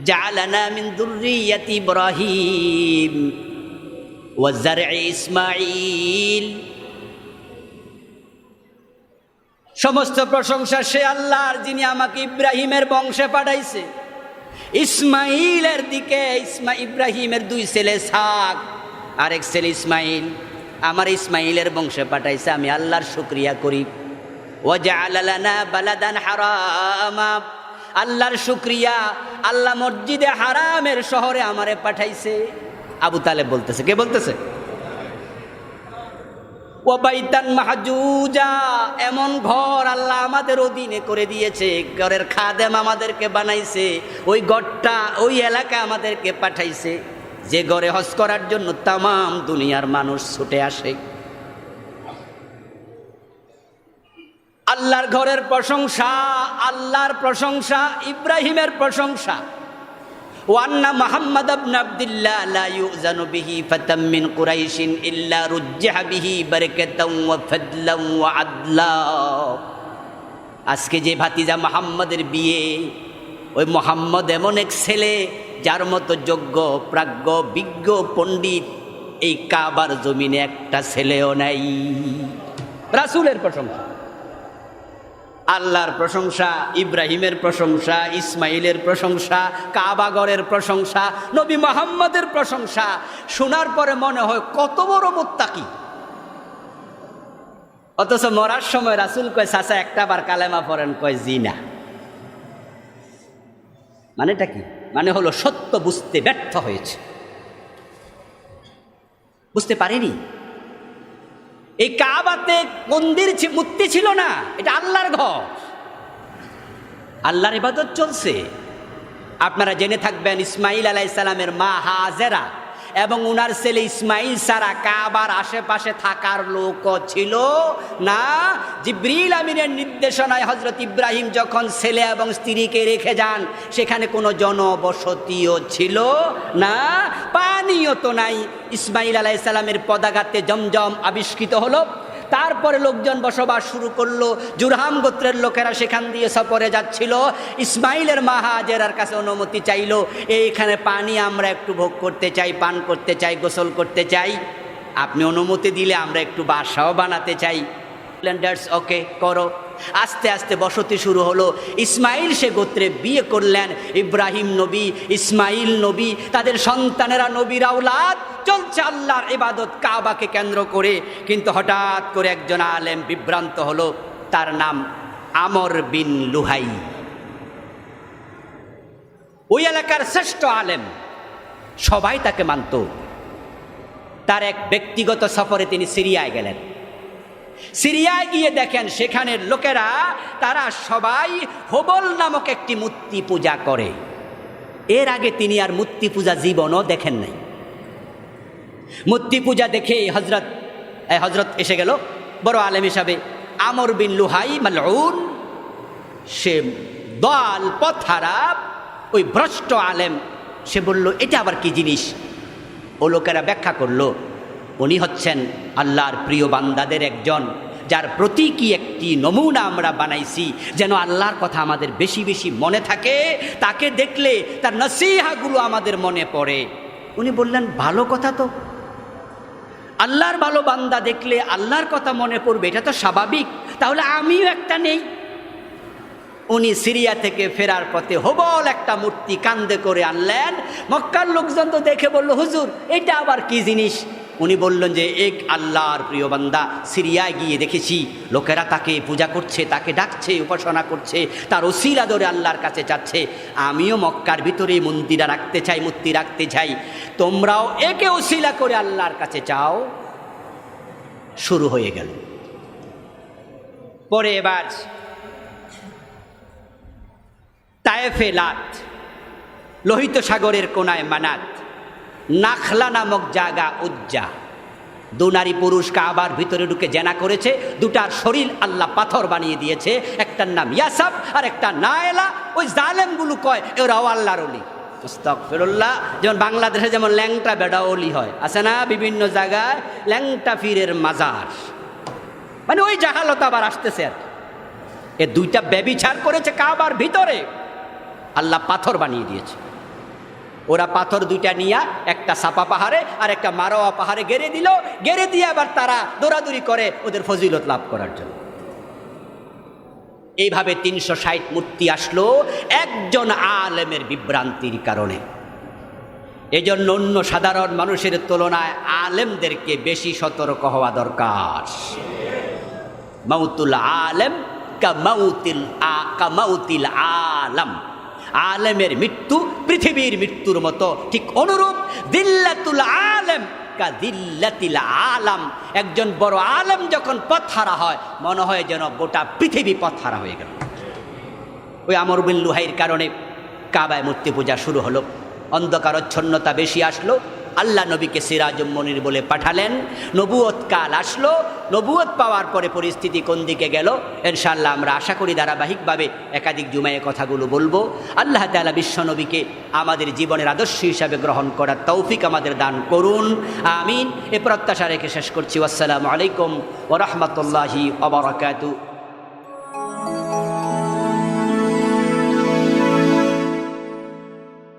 জাআলানা মিন যুররিয়্যাতি ইব্রাহিম ওয়া যারঈ ইসমাঈল। সমস্ত প্রশংসা সে আল্লাহর, যিনি আমাকে ইব্রাহিমের বংশে পাঠাইছে, ইসমাঈলের দিকে। ইব্রাহিমের 2 ছেলে ইসহাক, আরেক ছেলে ইসমাঈল, আমার ইসমাঈলের বংশে পাঠাইছে। আমি আল্লাহর শুকরিয়া করি। ওয়া জাআলা লানা বালাদান হারামা, আল্লাহর শুকরিয়া, আল্লাহ মসজিদে হারামের শহরে আমারে পাঠাইছে। আবু তালেব বলতেছে, কে বলতেছে? ওয়া বাইতান মাহজুজা, এমন ঘর আল্লাহ আমাদের অধীনে করে দিয়েছে, ঘরের খাদেম আমাদেরকে বানাইছে, ওই ঘরটা, ওই এলাকা আমাদেরকে পাঠাইছে, যে ঘরে হজ করার জন্য তাম দুনিয়ার মানুষ ছুটে আসে। আল্লাহর ঘরের প্রশংসা, আল্লাহর প্রশংসা, ইব্রাহিমের প্রশংসা। ওয়ান্না মুহাম্মদ ইবনে আব্দুল্লাহ লা ইউজানু বিহি ফাতাম মিন কুরাইশিন ইল্লা রুজ্জিহা বিহি বারাকাতাও ওয়া ফাদলাও ওয়া আদলা। আজকে যে ভাতিজা মুহাম্মদের বিয়ে, ওই মুহাম্মদ এমন এক ছেলে যার মতো যোগ্য, প্রাজ্ঞ, বিজ্ঞ, পণ্ডিত এই কাবার জমিনে একটা ছেলেও নাই। রাসূলের প্রশংসা, আল্লাহর প্রশংসা, ইব্রাহিমের প্রশংসা, ইসমাইলের প্রশংসা, কাবাগরের প্রশংসা, নবী মুহাম্মদের প্রশংসা শোনার পরে মনে হয় কত বড় মুত্তাকি। অথচ মরার সময় রাসূল কয়, চাচা একটা বার কালেমা পড়েন? কয়, জি না। মানেটা কি? মানে হলো সত্য বুঝতে ব্যর্থ হয়েছে, বুঝতে পারেনি। এই কাবাতে মন্দির মূর্তি ছিল না, এটা আল্লাহর ঘর, আল্লাহর ইবাদত চলছে। আপনারা জেনে থাকবেন ইসমাইল আলাইহিস সালামের মা হাজেরা এবং উনার ছেলে ইসমাইল সারা কাবার আশেপাশে থাকার লোকও ছিল না। জিবরিল আমিনের নির্দেশনায় হযরত ইব্রাহিম যখন ছেলে এবং স্ত্রীকে রেখে যান সেখানে কোনো জনবসতিও ছিল না, পানিও তো নাই। ইসমাইল আলাইহিস সালামের পদাঘাতে জমজম আবিষ্কৃত হলো, তারপরে লোকজন বসবাস শুরু করলো। জুরহাম গোত্রের লোকেরা সেখান দিয়ে সফরে যাচ্ছিল। ইসমাইলের মা হাজেরার কাছে অনুমতি চাইলো, এইখানে পানি আমরা একটু ভোগ করতে চাই, পান করতে চাই, গোসল করতে চাই, আপনি অনুমতি দিলে আমরা একটু বাসাও বানাতে চাই। দ্যাটস ওকে, করো। আস্তে আস্তে বসতি শুরু হলো। ইসমাইল সে গোত্রে বিয়ে করলেন। ইব্রাহিম নবী, ইসমাইল নবী, তাদের সন্তানেরা নবীর আওলাদ। চলছে আল্লাহর ইবাদত কাবাকে কেন্দ্র করে। কিন্তু হঠাৎ করে একজন আলেম বিভ্রান্ত হলো, তার নাম আমর বিন লুহাই। ওই এলাকার শ্রেষ্ঠ আলেম, সবাই তাকে মানত। তার এক ব্যক্তিগত সফরে তিনি সিরিয়ায় গেলেন। সিরিয়ায় গিয়ে দেখেন সেখানের লোকেরা তারা সবাই হোবল নামক একটি মূর্তি পূজা করে। এর আগে তিনি আর মূর্তি পূজা জীবনও দেখেন নাই। মূর্তি পূজা দেখে হজরত এসে গেল বড় আলেম হিসাবে আমর বিন লুহাই মালউন। সে দল পথহারা ওই ভ্রষ্ট আলেম, সে বলল এটা আবার কি জিনিস। ও লোকেরা ব্যাখ্যা করলো, উনি হচ্ছেন আল্লাহর প্রিয় বান্দাদের একজন, যার প্রতীকী একটি নমুনা আমরা বানাইছি যেন আল্লাহর কথা আমাদের বেশি বেশি মনে থাকে, তাকে দেখলে তার নসিহাগুলো আমাদের মনে পড়ে। উনি বললেন ভালো কথা তো, আল্লাহর ভালো বান্দা দেখলে আল্লাহর কথা মনে পড়বে, এটা তো স্বাভাবিক, তাহলে আমিও একটা নেই। উনি সিরিয়া থেকে ফেরার পথে হোবল একটা মূর্তি কান্দে করে আনলেন। মক্কার লোকজন তো দেখে বলল, হুজুর এটা আবার কি জিনিস। উনি বললেন যে এক আল্লাহর প্রিয় বান্দা, সিরিয়ায় গিয়ে দেখেছি লোকেরা তাকে পূজা করছে, তাকে ডাকছে, উপাসনা করছে, তার ওসিলা ধরে আল্লাহর কাছে যাচ্ছে। আমিও মক্কার ভিতরে মন্দিরা রাখতে চাই, মূর্তি রাখতে চাই, তোমরাও একে ওসিলা করে আল্লাহর কাছে চাও। শুরু হয়ে গেল। পরে এবার তায়েফে লাত, লোহিত সাগরের কোনায় মানাত, নাখলা নামক জায়গা উজ্জা, দু নারী পুরুষ কাবার ভিতরে ঢুকে জেনা করেছে। দুটার শরীর আল্লাহ পাথর বানিয়ে দিয়েছে, একটার নাম ইয়াসাব আর একটা নায়লা। ওই জালেমগুলো কয় ওরাও আল্লাহর ওলি। আস্তাগফিরুল্লাহ। যেমন বাংলাদেশে যেমন ল্যাংটা বেডা ওলি হয়, আছে না বিভিন্ন জায়গায় ল্যাংটা ফিরের মাজার, মানে ওই জাহালত আবার আসতেছে আর কি। এ দুইটা ব্যভিচার করেছে কাবার ভিতরে, আল্লাহ পাথর বানিয়ে দিয়েছে। ওরা পাথর দুইটা নিয়ে একটা সাপা পাহাড়ে আর একটা মারোয়া পাহাড়ে গেড়ে দিল, গেড়ে দিয়ে আবার তারা দৌড়াদৌড়ি করে ওদের ফজিলত লাভ করার জন্য। এইভাবে 360 মূর্তি আসলো একজন আলেমের বিভ্রান্তির কারণে। এজন্য অন্য সাধারণ মানুষের তুলনায় আলেমদেরকে বেশি সতর্ক হওয়া দরকার। মাউতুল আলেম কামাউতিল আলাম, আলেমের মৃত্যু পৃথিবীর মৃত্যুর মতো, ঠিক অনুরূপ দিল্লাতুল আলেম কা দিল্লাতিল আলাম। একজন বড় আলেম যখন পথহারা হয় মনে হয় যেন গোটা পৃথিবী পথহারা হয়ে গেল। ওই আমর বিন লুহাইয়ের কারণে কাবায় মূর্তি পূজা শুরু হলো, অন্ধকারচ্ছন্নতা বেশি আসলো। আল্লাহ নবীকে সিরাজুম মুনির বলে পাঠালেন, নবুয়ত কাল আসলো। নবুয়ত পাওয়ার পরে পরিস্থিতি কোন দিকে গেল ইনশাআল্লাহ আমরা আশা করি ধারাবাহিকভাবে একাধিক জুমায়ে কথাগুলো বলবো। আল্লাহ তাআলা বিশ্ব নবীকে আমাদের জীবনের আদর্শ হিসাবে গ্রহণ করার তৌফিক আমাদের দান করুন, আমিন। এ প্রত্যাশা রেখে শেষ করছি। আসসালামু আলাইকুম ওয়া রাহমাতুল্লাহি ওয়া বারাকাতুহু।